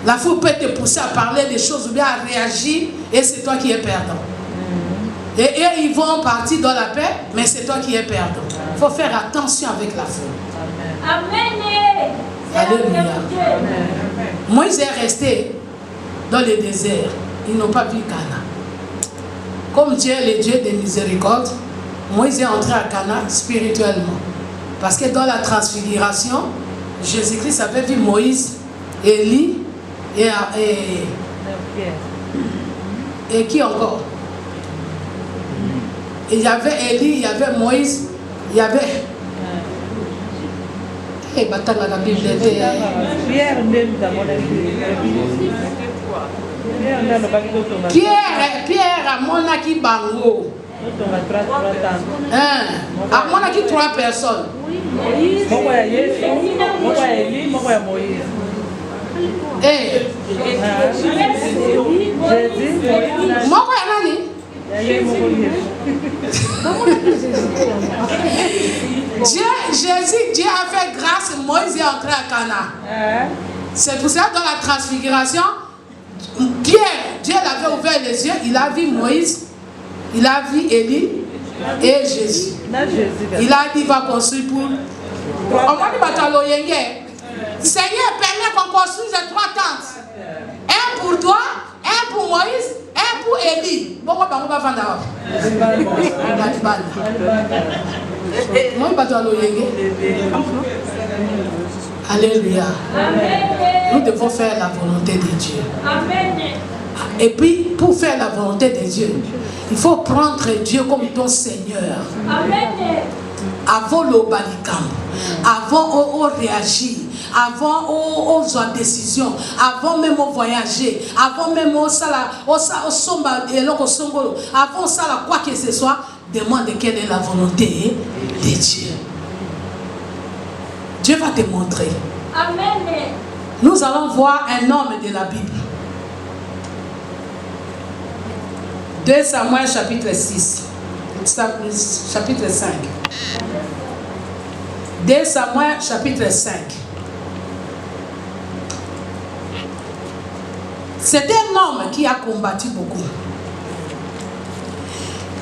La foule peut te pousser à parler des choses ou bien à réagir et c'est toi qui es perdant. Et eux, ils vont partir dans la paix, mais c'est toi qui es perdant. Il faut faire attention avec la foule. Amen. Alléluia. Moïse est resté dans le désert. Ils n'ont pas vu Canaan. Comme Dieu est le Dieu de miséricorde, Moïse est entré à Canaan spirituellement. Parce que dans la transfiguration, Jésus-Christ avait vu Moïse, Élie et Et qui encore? Il y avait Élie, il y avait Moïse, il y avait... Et Batala la Bible était... Pierre a monaki bango. A monaki 3 personnes. Eh. Moko ya nani? Jésus, Dieu a fait grâce, Moïse est entré à Cana. C'est pour ça que dans la transfiguration, Pierre, Dieu l'avait ouvert les yeux, il a vu Moïse, il a vu Élie et Jésus. Il a dit, il va construire pour... On va dire, Seigneur, permet qu'on construise 3 tentes. Un pour toi, un pour Moïse, un pour Élie. Bon, on va vendre d'abord. Alléluia. Nous devons faire la volonté de Dieu. Et puis, pour faire la volonté de Dieu, il faut prendre Dieu comme ton Seigneur. Avant le balikam, avant on réagir, avant on une décision, avant même on voyager, avant même on somba et avant ça quoi que ce soit, demande quelle est la volonté de Dieu. Dieu va te montrer. Amen. Nous allons voir un homme de la Bible. 2 Samuel chapitre 6, chapitre 5. 2 Samuel chapitre 5. C'était un homme qui a combattu beaucoup.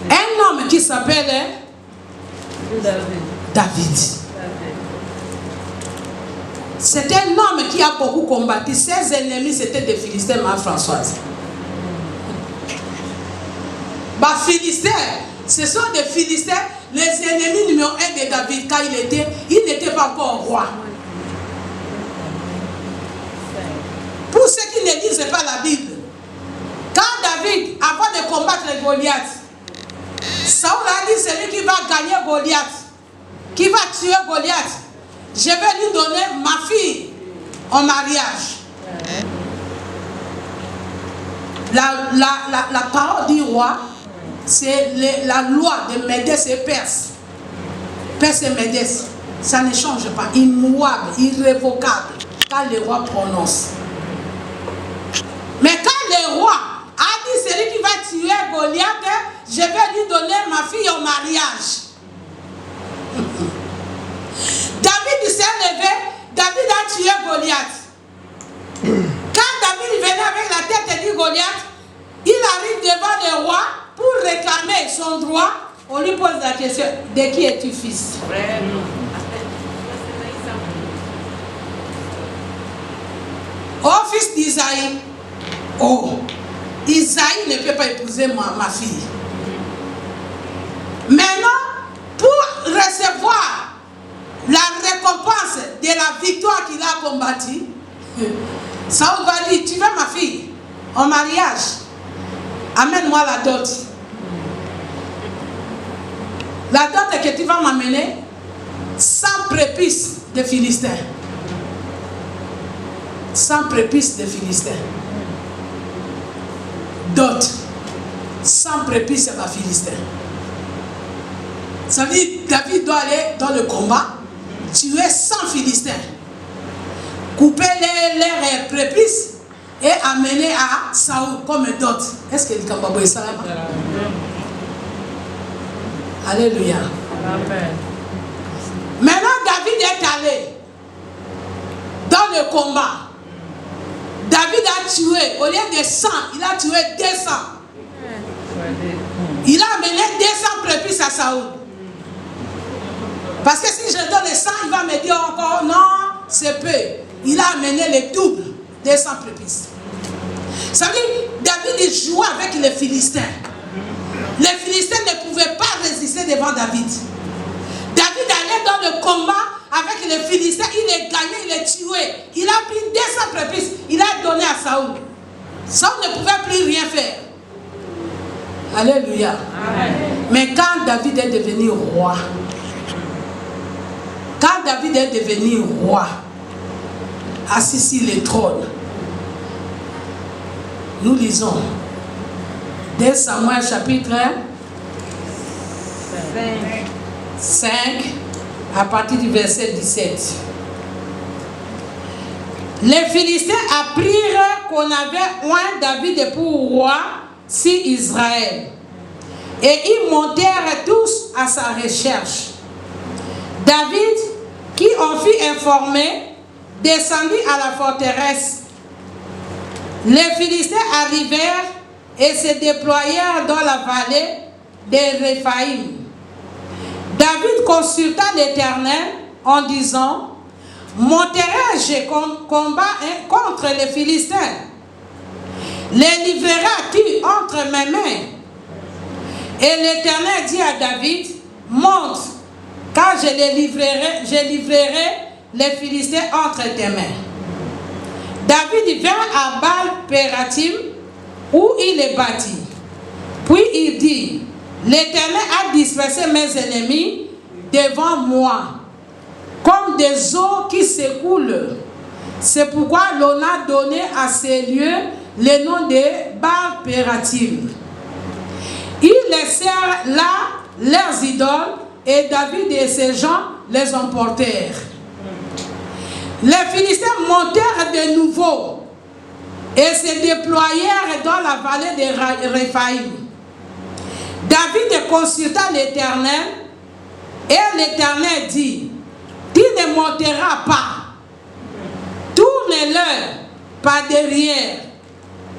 Un homme qui s'appelait David. C'était un homme qui a beaucoup combattu. Ses ennemis, c'était des Philistins, ma Françoise. Bah, Philistins, ce sont des Philistins, les ennemis numéro 1 de David, quand il n'était pas encore roi. Pour ceux qui ne lisent pas la Bible, quand David, avant de combattre les Goliath, Saoul a dit, celui qui va gagner Goliath, qui va tuer Goliath, je vais lui donner ma fille en mariage. La parole du roi, c'est la loi de Médès et Perse. Perse et Médès, ça ne change pas. Immuable, irrévocable, quand le roi prononce. Mais quand le roi a dit celui qui va tuer Goliath, je vais lui donner ma fille en mariage. David s'est levé, David a tué Goliath. Quand David venait avec la tête du Goliath, il arrive devant le roi pour réclamer son droit. On lui pose la question, de qui es-tu fils? Oh, fils d'Isaïe. Oh, Isaïe ne peut pas épouser ma fille. Maintenant, pour recevoir la récompense de la victoire qu'il a combattue, Saoul va dire, tu veux ma fille en mariage, amène-moi la dot. La dot que tu vas m'amener, 100 prépuces de Philistins. 100 prépuces de Philistins. Dot. 100 prépuces de Philistins. Ça veut dire que David doit aller dans le combat, tuer 100 Philistins, couper leurs prépuces et amener à Saoul comme dot. Est-ce que le Kambabo est salam? Alléluia. Amen. Maintenant, David est allé dans le combat. David a tué, au lieu de 100, il a tué 200. Il a amené 200 prépuces à Saoul. Parce que si je donne les 100, il va me dire encore, non, c'est peu. Il a amené le double des 100 prépuces. Ça veut dire, David jouait avec les Philistins. Les Philistins ne pouvaient pas résister devant David. David allait dans le combat avec les Philistins, il les gagnait, il les tuait. Il a pris 200 prépuces, il a donné à Saoul. Saul ne pouvait plus rien faire. Alléluia. Amen. Mais quand David est devenu roi, assis sur le trône, nous lisons 2 Samuel chapitre 5 à partir du verset 17. Les Philistins apprirent qu'on avait oint David pour roi sur Israël. Et ils montèrent tous à sa recherche. David, qui en fut informé, descendit à la forteresse. Les Philistins arrivèrent et se déployèrent dans la vallée de Réphaïm. David consulta l'Éternel en disant: monterai-je combat contre les Philistins? Les livreras-tu entre mes mains? Et l'Éternel dit à David: monte, car je livrerai les Philistins entre tes mains. David vint à Baal-Pératim, où il les bâtit. Puis il dit: l'Éternel a dispersé mes ennemis devant moi, comme des eaux qui s'écoulent. C'est pourquoi l'on a donné à ces lieux le nom de Baal-Pératim. Ils laissèrent là leurs idoles, et David et ses gens les emportèrent. Les Philistins montèrent de nouveau et se déployèrent dans la vallée de Réphaïm. David consulta l'Éternel, et l'Éternel dit: tu ne monteras pas, tourne-leur par derrière,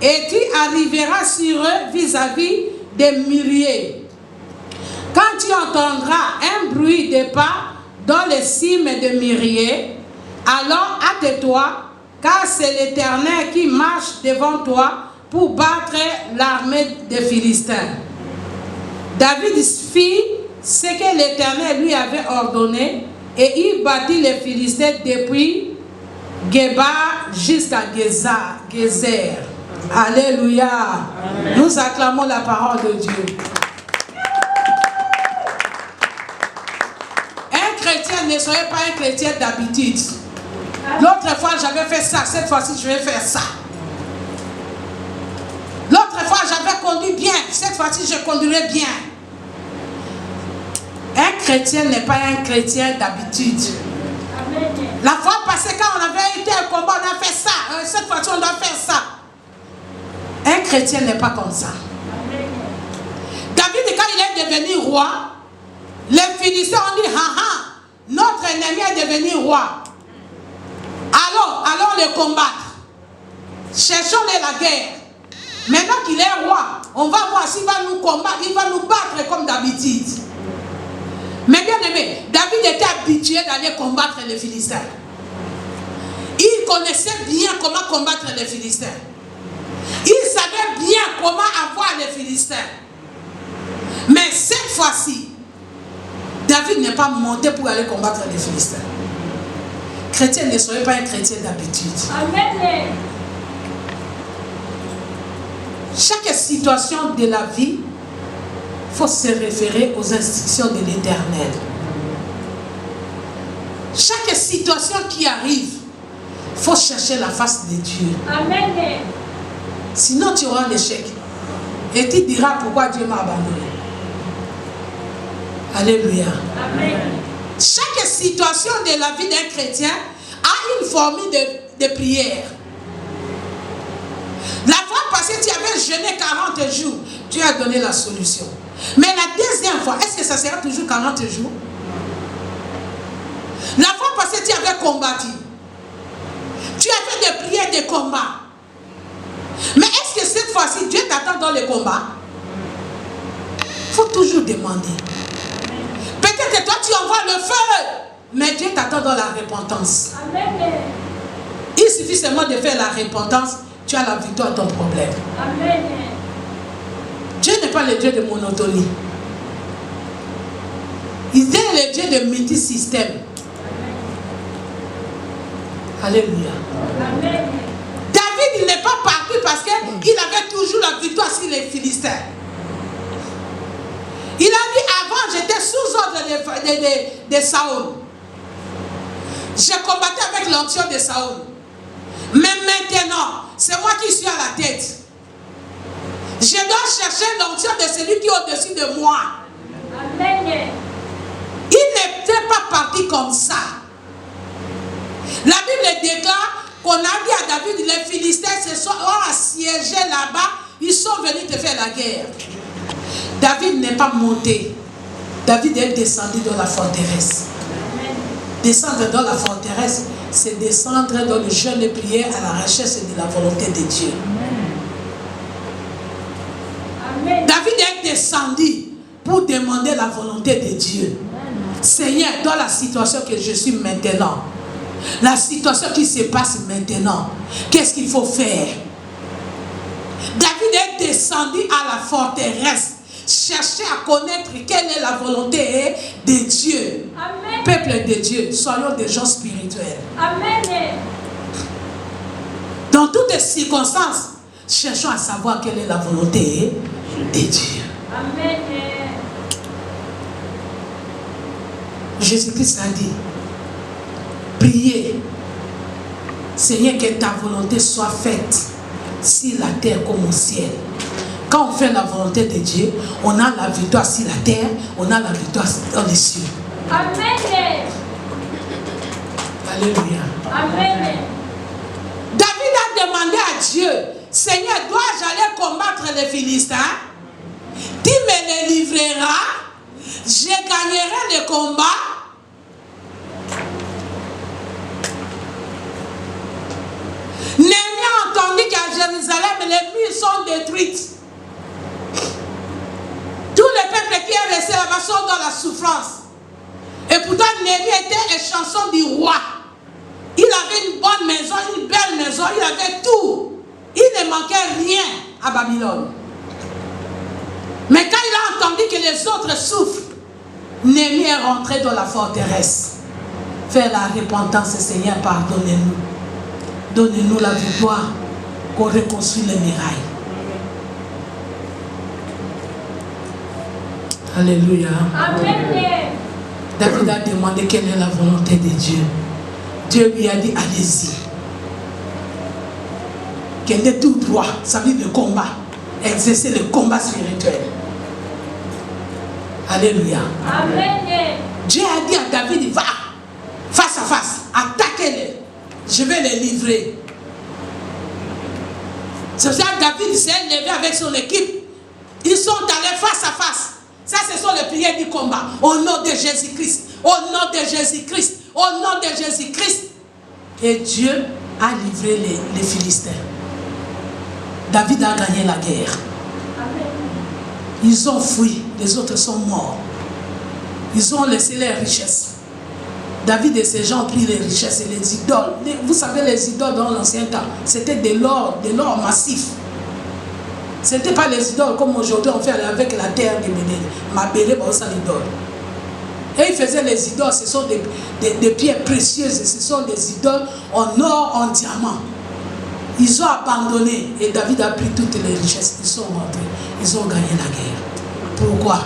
et tu arriveras sur eux vis-à-vis des milliers. Quand tu entendras un bruit de pas dans les cimes de Myriée, alors hâte-toi, car c'est l'Éternel qui marche devant toi pour battre l'armée des Philistins. David fit ce que l'Éternel lui avait ordonné, et il battit les Philistins depuis Geba jusqu'à Gézer. Alléluia. Amen. Nous acclamons la parole de Dieu. Un chrétien, ne soyez pas un chrétien d'habitude. L'autre fois j'avais fait ça, cette fois-ci je vais faire ça. L'autre fois j'avais conduit bien, cette fois-ci je conduirai bien. Un chrétien n'est pas un chrétien d'habitude. La fois passée, quand on avait été au combat, on a fait ça. Cette fois-ci on doit faire ça. Un chrétien n'est pas comme ça. David, quand il est devenu roi, les Philistins ont dit: notre ennemi est devenu roi. Allons le combattre. Cherchons-les la guerre. Maintenant qu'il est roi, on va voir s'il va nous combattre, il va nous battre comme d'habitude. Mais bien aimé, David était habitué d'aller combattre les Philistins. Il connaissait bien comment combattre les Philistins. Il savait bien comment avoir les Philistins. Mais cette fois-ci, David n'est pas monté pour aller combattre les Philistins. Chrétien, ne soyez pas un chrétien d'habitude. Amen. Chaque situation de la vie, il faut se référer aux instructions de l'Éternel. Chaque situation qui arrive, il faut chercher la face de Dieu. Amen. Sinon, tu auras l'échec. Et tu diras pourquoi Dieu m'a abandonné. Alléluia. Amen. Chaque situation de la vie d'un chrétien a une formule de prière. La fois passée, tu avais jeûné 40 jours. Dieu a donné la solution. Mais la deuxième fois, est-ce que ça sera toujours 40 jours? La fois passée, tu avais combattu. Tu as fait des prières de combat. Mais est-ce que cette fois-ci, Dieu t'attend dans le combat? Il faut toujours demander. Peut-être que toi, tu envoies le feu, mais Dieu t'attend dans la repentance. Amen. Il suffit seulement de faire la repentance, tu as la victoire à ton problème. Amen. Dieu n'est pas le Dieu de monotonie. Il est le Dieu de multisystème. Alléluia. Amen. David, il n'est pas parti parce qu'il avait toujours la victoire sur les Philistins. Il a dit avant, j'étais sous ordre de Saül. J'ai combattu avec l'onction de Saül. Mais maintenant, c'est moi qui suis à la tête. Je dois chercher l'onction de celui qui est au-dessus de moi. Amen. Il n'était pas parti comme ça. La Bible déclare qu'on a dit à David, les Philistins se sont assiégés là-bas, ils sont venus te faire la guerre. David n'est pas monté. David est descendu dans la forteresse. Descendre dans la forteresse, c'est descendre dans le jeûne et prière à la recherche de la volonté de Dieu. Amen. David est descendu pour demander la volonté de Dieu. Seigneur, dans la situation que je suis maintenant, la situation qui se passe maintenant, qu'est-ce qu'il faut faire? David est descendu à la forteresse, chercher à connaître quelle est la volonté de Dieu. Amen. Peuple de Dieu, soyons des gens spirituels. Amen. Dans toutes les circonstances, cherchons à savoir quelle est la volonté de Dieu. Amen. Jésus-Christ a dit, priez, Seigneur, que ta volonté soit faite sur la terre comme au ciel. Quand on fait la volonté de Dieu, on a la victoire sur la terre, on a la victoire dans les cieux. Amen. Alléluia. Amen. David a demandé à Dieu, Seigneur, dois-je aller combattre les Philistins? Tu me les livreras, je gagnerai le combat. Néhémie a entendu qu'à Jérusalem, les murs sont détruites. Tous les peuples qui est resté là-bas sont dans la souffrance. Et pourtant, Néhémie était un chanson du roi. Il avait une bonne maison, une belle maison, il avait tout. Il ne manquait rien à Babylone. Mais quand il a entendu que les autres souffrent, Néhémie est rentré dans la forteresse. Faire la repentance, Seigneur, pardonnez-nous. Donnez-nous la victoire, qu'on reconstruise les murailles. Alléluia. Amen. David a demandé quelle est la volonté de Dieu. Dieu lui a dit, allez-y. Qu'elle est tout droit, ça veut dire le combat. Exercer le combat spirituel. Alléluia. Amen. Dieu a dit à David, va, face à face, attaquez-les. Je vais les livrer. C'est ça que David s'est levé avec son équipe. Ils sont allés face à face. Ça, ce sont les prières du combat. Au nom de Jésus-Christ. Au nom de Jésus-Christ. Au nom de Jésus-Christ. Et Dieu a livré les Philistins. David a gagné la guerre. Ils ont fui. Les autres sont morts. Ils ont laissé les richesses. David et ses gens ont pris les richesses et les idoles. Vous savez, les idoles dans l'ancien temps, c'était de l'or massif. Ce n'était pas les idoles comme aujourd'hui on fait avec la terre de Mabélé, l'idole. Et ils faisaient les idoles, ce sont des pierres précieuses, ce sont des idoles en or, en diamant. Ils ont abandonné et David a pris toutes les richesses. Ils sont rentrés, ils ont gagné la guerre. Pourquoi?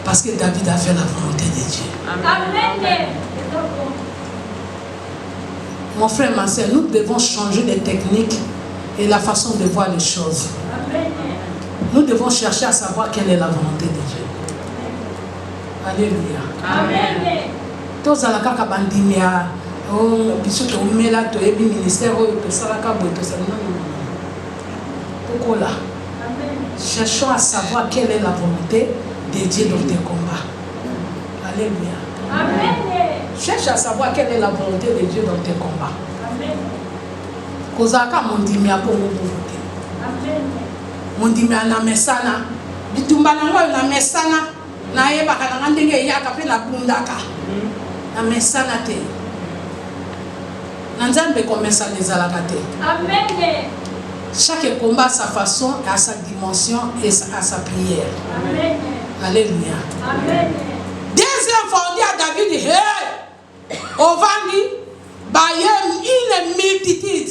Parce que David a fait la volonté de Dieu. Amen. Mon frère, ma soeur, nous devons changer les techniques et la façon de voir les choses. Amen. Nous devons chercher à savoir quelle est la volonté de Dieu. Alléluia. Amen. Tous à la kaka bandimia, oh, biso to umela to ebi ministère oh, to salaka boto ça non. Pourquoi là? Cherchons à savoir quelle est la volonté de Dieu dans tes combats. Alléluia. Amen. Cherche à savoir quelle est la volonté de Dieu dans tes combats. Amen. Kozaka mondimia pour vous voter. Amen. Mondimia na mesana. Bitumba nango na mesana. Na yeba kana ndenge yaka pe na bundaka. Na mesana te. Na nzambe komesa les alakate. Amen. Chaque combat a sa façon, à sa dimension et à sa prière. Amen. Alléluia. Amen. Deuxième fois, on dit à David, hey, on va dire, une multitude.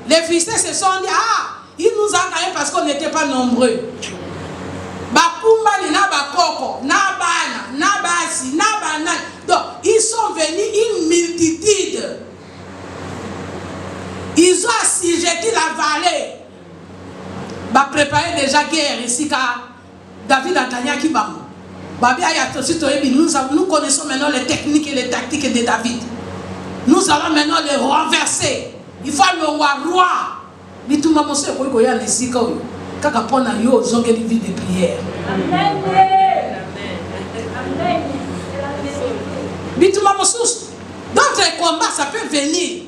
Les Philistins se sont dit, ah, il nous a gagné parce qu'on n'était pas nombreux. Bakumbani na bakoko, na bana, na basi, na banane. Donc, ils sont venus une multitude. Ils ont assujetti la vallée. Bah préparer déjà guerre ici car David a gagné qui va. Nous connaissons maintenant les techniques et les tactiques de David. Nous allons maintenant les renverser. Il faut le roi. Mais tout le monde sait qu'il y a les sikhs. Quand on a eu aux ongles de vie de prière. Amen. Mais tout le monde sait. D'autres combats, ça peut venir.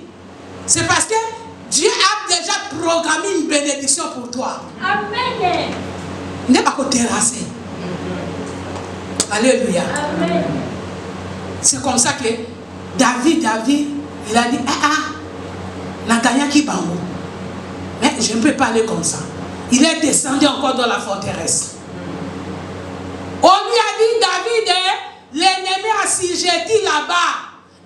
C'est parce que Dieu a déjà programmé une bénédiction pour toi. Amen. Il n'est pas qu'au terrasser. Alléluia. Amen. C'est comme ça que David, il a dit, Natania qui bambou. Mais je ne peux pas aller comme ça. Il est descendu encore dans la forteresse. On lui a dit, David, l'ennemi a assujetti là-bas.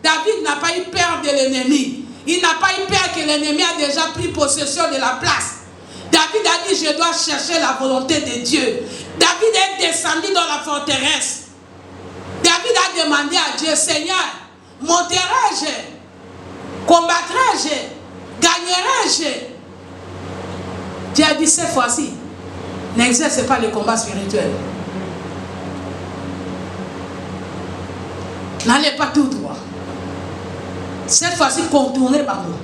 David n'a pas eu peur de l'ennemi. Il n'a pas eu peur que l'ennemi a déjà pris possession de la place. David a dit, je dois chercher la volonté de Dieu. David est descendu dans la forteresse. David a demandé à Dieu, Seigneur, monterai-je, combattrai-je, gagnerai-je? Dieu a dit, cette fois-ci, n'exerce pas le combat spirituel. N'allez pas tout droit. Cette fois-ci, contournez par nous.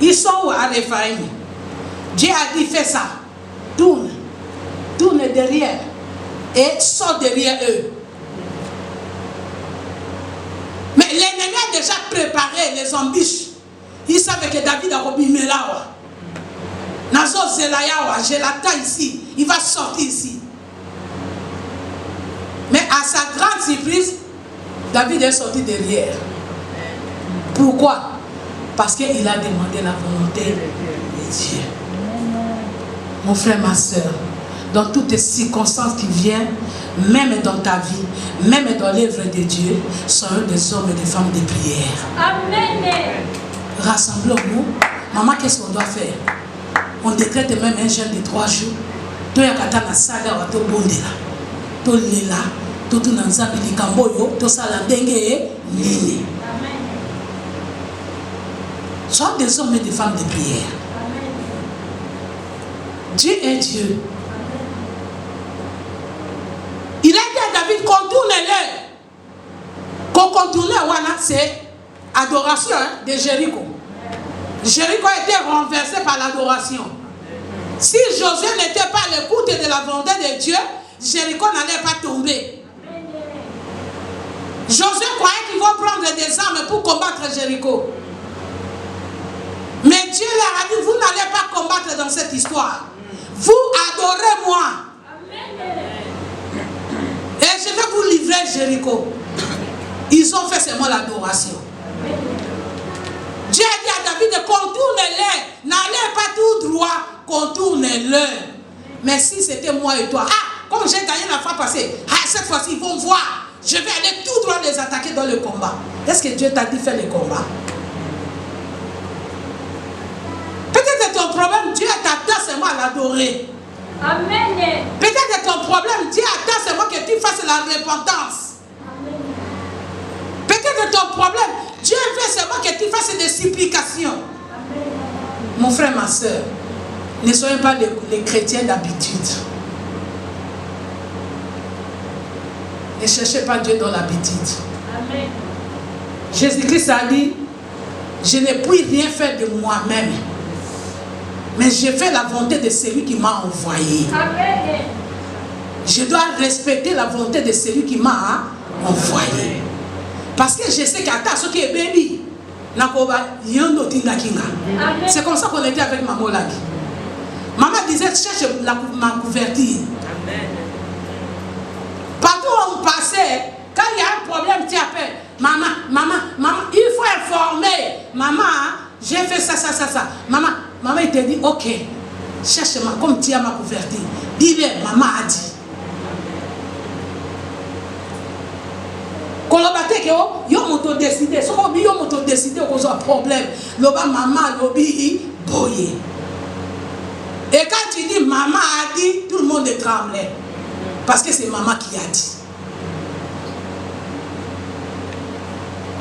Ils sont où à Réphaïm? Dieu a dit, fais ça. Tourne. Tourne derrière. Et sors derrière eux. Mais l'ennemi a déjà préparé les embûches. Il savait que David a remis là. Nazo Zelayawa, je l'attends ici. Il va sortir ici. Mais à sa grande surprise, David est sorti derrière. Pourquoi? Parce qu'il a demandé la volonté de Dieu. Mon frère, ma soeur, dans toutes les circonstances qui viennent, même dans ta vie, même dans l'œuvre de Dieu, soyons des hommes et des femmes de prière. Amen. Rassemblons-nous. Maman, qu'est-ce qu'on doit faire? On décrète même un jeûne de 3 jours. Toi, tu as saga wa to bondela. To lela, to tu nanzabi likamboyo, to salandenge nini. Soyons des hommes et des femmes de prière. Dieu est Dieu. Il a dit à David, contourne-le. Qu'on contourne, c'est adoration de Jéricho. Jéricho a été renversé par l'adoration. Si Josué n'était pas à l'écoute de la volonté de Dieu, Jéricho n'allait pas tomber. Josué croyait qu'ils vont prendre des armes pour combattre Jéricho. Mais Dieu leur a dit, vous n'allez pas combattre dans cette histoire. Vous adorez-moi. Et je vais vous livrer Jéricho. Ils ont fait seulement l'adoration. Dieu a dit à David, contourne-les. N'allez pas tout droit, contourne-le. Mais si c'était moi et toi, comme j'ai gagné la fois passée, cette fois-ci ils vont voir. Je vais aller tout droit les attaquer dans le combat. Est-ce que Dieu t'a dit faire le combat? Peut-être ton problème, Dieu t'attend seulement à l'adorer. Amen. Peut-être ton problème, Dieu attend seulement que tu fasses la repentance. Peut-être ton problème, Dieu veut seulement que tu fasses des supplications. Mon frère, ma soeur, ne soyez pas les chrétiens d'habitude. Ne cherchez pas Dieu dans l'habitude. Jésus-Christ a dit, je ne puis rien faire de moi-même, mais je fais la volonté de celui qui m'a envoyé. Amen. Je dois respecter la volonté de celui qui m'a envoyé. Parce que je sais qu'à ce qui est baby, c'est comme ça qu'on était avec Maman Lagi. Maman disait, cherche ma couverture. Partout où on passait, quand il y a un problème, tu appelles. Maman, il faut informer. Maman, j'ai fait ça. Maman, il te dit, ok, cherche-moi comme tu as ma couverture. Dis-le, maman a dit. Kolobate ke yo moto décider, so ko bi yo moto décider ko so problème. Loba maman lobi boye. Et quand tu dis maman a dit, tout le monde est tremblé. Parce que c'est maman qui a dit.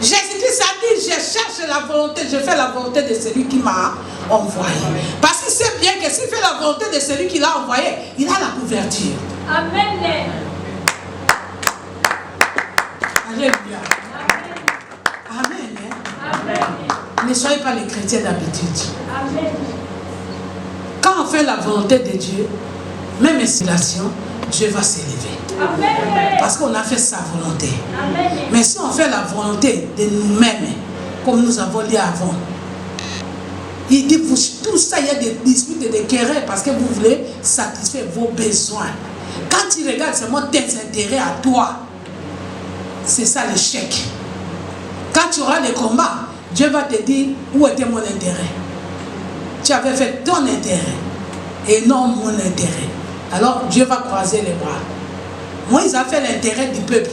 Jésus-Christ a dit, je cherche la volonté, je fais la volonté de celui qui m'a envoyé. Parce qu'il sait bien que s'il fait la volonté de celui qui l'a envoyé, il a la couverture. Amen. Alléluia. Amen. Amen. Ne soyez pas les chrétiens d'habitude. Amen. Quand on fait la volonté de Dieu, même situation, Dieu va s'élever. Amen. Parce qu'on a fait sa volonté. Amen. Mais si on fait la volonté de nous-mêmes, comme nous avons dit avant, il dit, tout ça, il y a des disputes et des querelles parce que vous voulez satisfaire vos besoins. Quand tu regardes seulement tes intérêts à toi, c'est ça l'échec. Quand tu auras les combats, Dieu va te dire, où était mon intérêt? Tu avais fait ton intérêt et non mon intérêt. Alors Dieu va croiser les bras. Moïse a fait l'intérêt du peuple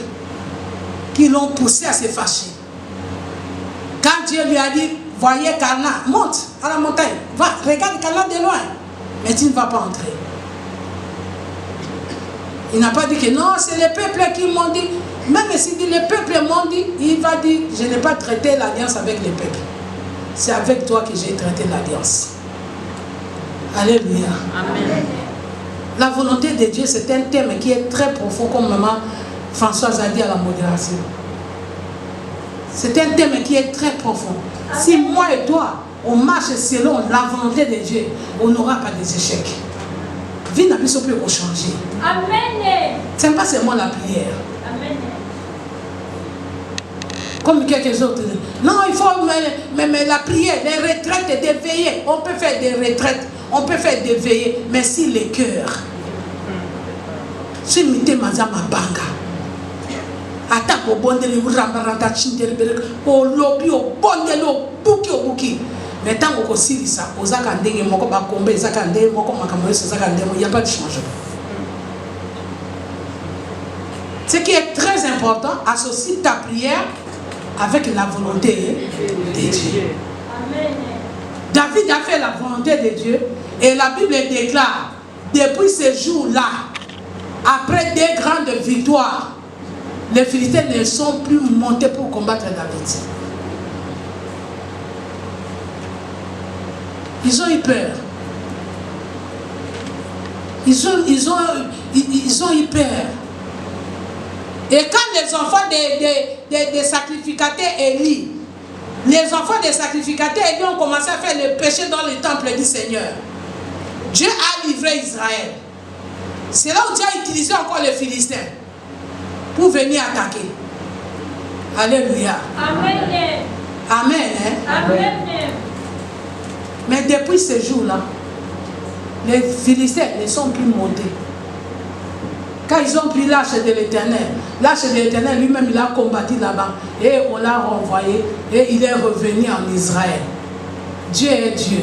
qui l'ont poussé à se fâcher. Quand Dieu lui a dit, voyez Canaan, monte à la montagne, va, regarde Canaan de loin, mais tu ne vas pas entrer. Il n'a pas dit que non, c'est les peuples qui m'ont dit. Même s'il dit les peuples m'ont dit, il va dire, je n'ai pas traité l'alliance avec les peuples. C'est avec toi que j'ai traité l'alliance. Alléluia. Amen. La volonté de Dieu, c'est un thème qui est très profond, comme maman Françoise a dit à la modération. C'est un thème qui est très profond. Si moi et toi, on marche selon la volonté de Dieu, on n'aura pas des échecs. Vie n'a plus peut changer. Amen. Ce n'est pas seulement la prière. Amen. Comme quelques autres. Non, il faut mais la prière, les retraites et des veillées. On peut faire des retraites, on peut faire des veillées, mais si les cœurs. Si mité mazama banga. Attaque au bon de l'Uramba Chindel, au lobby, au bon de l'eau, bouki. Mais tant qu'on aussi ça, aux Akandé, mon combat combat, Zakandé, mon combat Zakandé, il n'y a pas de changement. Ce qui est très important, associe ta prière avec la volonté de Dieu. Amen. David a fait la volonté de Dieu et la Bible déclare, depuis ce jour-là, après des grandes victoires, les Philistins ne sont plus montés pour combattre David. Ils ont eu peur. Ils ont eu peur. Et quand les enfants des sacrificateurs Élie, les enfants des sacrificateurs Élie ont commencé à faire le péché dans le temple du Seigneur, Dieu a livré Israël. C'est là où Dieu a utilisé encore les Philistins pour venir attaquer. Alléluia. Amen. Amen. Amen. Mais depuis ce jour-là, les Philistins ne sont plus montés. Quand ils ont pris l'arche de l'Éternel lui-même, il a combattu là-bas. Et on l'a renvoyé. Et il est revenu en Israël. Dieu est Dieu.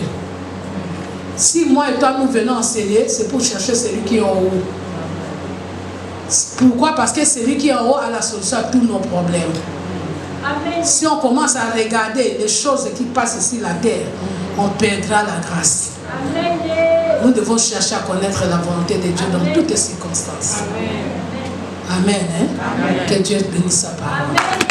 Si moi et toi nous venons enseigner, c'est pour chercher celui qui est en haut. Pourquoi? Parce que celui qui est en haut a la solution à tous nos problèmes. Amen. Si on commence à regarder les choses qui passent sur la terre, on perdra la grâce. Amen. Nous devons chercher à connaître la volonté de Dieu dans toutes les circonstances. Amen. Amen. Que Dieu bénisse sa parole. Amen.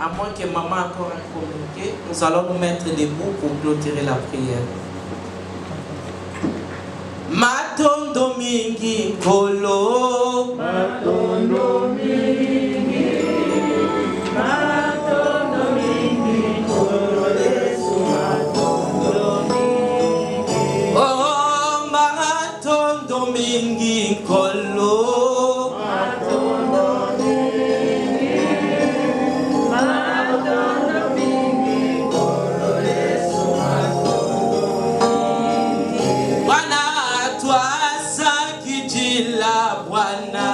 À moins que maman encore ait communiqué, nous allons nous mettre debout pour clôturer la prière. Matondo mingi kolo. Matondo mingi. Matondo mingi kolo. Yesu matondo mingi. Oh, matondo mingi kolo. Matondo mingi. Matondo mingi kolo. Yesu matondo mingi. Bwana twasa kijila Bwana.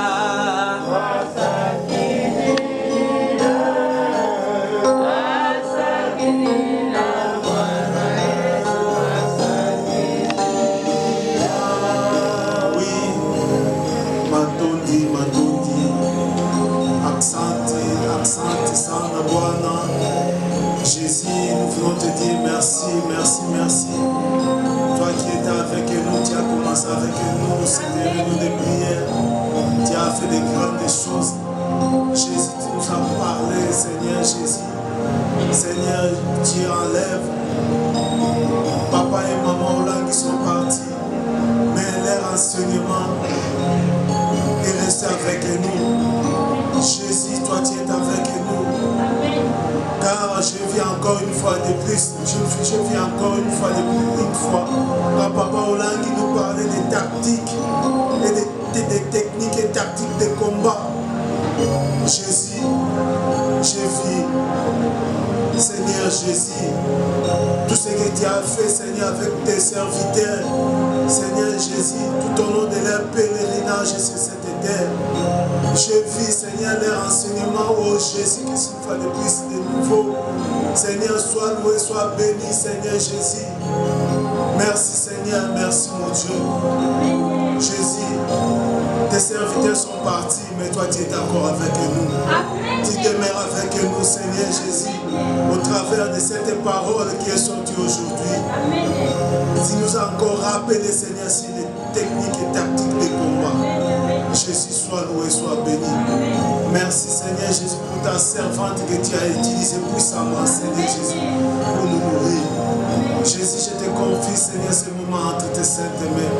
Jésus, nous voulons te dire merci, merci, merci. Toi qui étais avec nous, tu as commencé avec nous, cette réunion de prière. Tu as fait de grandes choses. Jésus, tu nous as parlé, Seigneur Jésus. Seigneur, tu enlèves. Papa et maman Hollande qui sont partis, mais leur enseignement est resté avec nous. Jésus, toi tu es avec nous. Car je viens encore une fois de plus, je viens encore une fois de plus, une fois. Quand Papa Hollande nous parlait des tactiques et des techniques et tactiques de combat. Jésus, je vis, Seigneur Jésus, tout ce que tu as fait, Seigneur, avec tes serviteurs, Seigneur Jésus, tout au long de leur pèlerinage sur cette terre. Je vis, Seigneur, leur enseignement, oh Jésus, que une fois de plus de nouveau. Seigneur, sois loué, sois béni, Seigneur Jésus. Merci, Seigneur, merci, mon Dieu. Jésus, tes serviteurs sont partis, mais toi, tu es encore avec nous. Tu demeures avec nous, Seigneur Jésus, au travers de cette parole qui est sortie aujourd'hui. Tu nous as encore rappelé, Seigneur, sur les techniques et tactiques de combat. Jésus, sois loué, sois béni. Merci, Seigneur Jésus, pour ta servante que tu as utilisée puissamment, Seigneur Jésus, pour nous nourrir. Jésus, je te confie, Seigneur, ce moment entre tes saintes mains.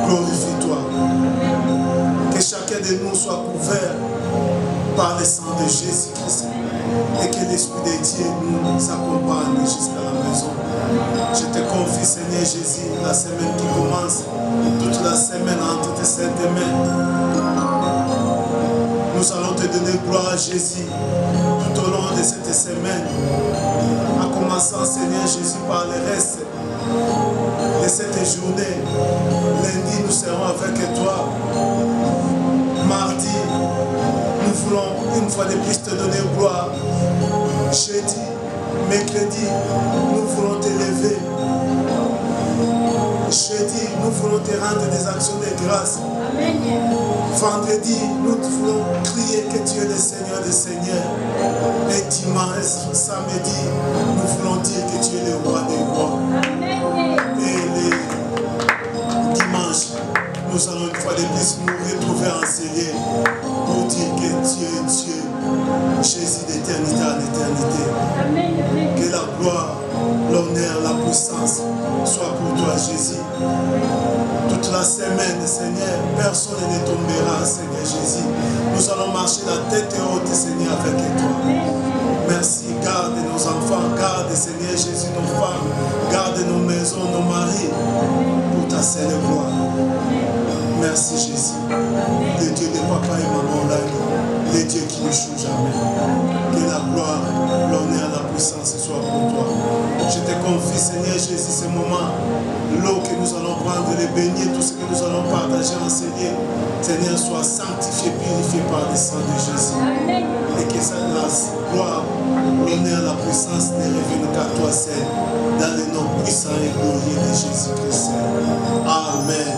Glorifie-toi. Que chacun de nous soit couvert par le sang de Jésus-Christ et que l'Esprit de Dieu nous accompagne jusqu'à la maison. Je te confie, Seigneur Jésus, la semaine qui commence, toute la semaine entre tes saintes mains. Nous allons te donner gloire à Jésus tout au long de cette semaine, en commençant, Seigneur Jésus, par le reste de cette journée. Lundi, nous serons avec toi. Mardi, nous voulons une fois de plus te donner gloire. Jeudi, mercredi, nous voulons t'élever. Jeudi, nous voulons te rendre des actions de grâce. Vendredi, nous voulons crier que tu es le Seigneur des Seigneurs. Et dimanche, samedi, nous voulons dire que tu es le roi des rois. Et les dimanches, nous allons une fois de plus nous retrouver enseigner pour dire que tu es Dieu, Jésus d'éternité en éternité. Que la gloire, l'honneur, la puissance soit pour toi, Jésus. Toute la semaine, Seigneur, personne ne tombera, Seigneur Jésus. Nous allons marcher la tête haute, Seigneur, avec toi. Merci, garde nos enfants, garde, Seigneur Jésus, nos femmes, garde nos maisons, nos maris, pour ta sainte gloire. Merci, Jésus, le Dieu de papa et maman, le Dieu qui ne joue jamais. Que la gloire, l'honneur, la puissance soit pour toi. Je te confie, Seigneur Jésus, ce moment, l'eau que nous allons prendre, les beignets, tout ce que nous allons partager, enseigner, Seigneur, soit sanctifié, purifié par le sang de Jésus. Et que la gloire, l'honneur, la puissance ne reviennent qu'à toi seul, dans le nom puissant et glorieux de Jésus-Christ. Amen.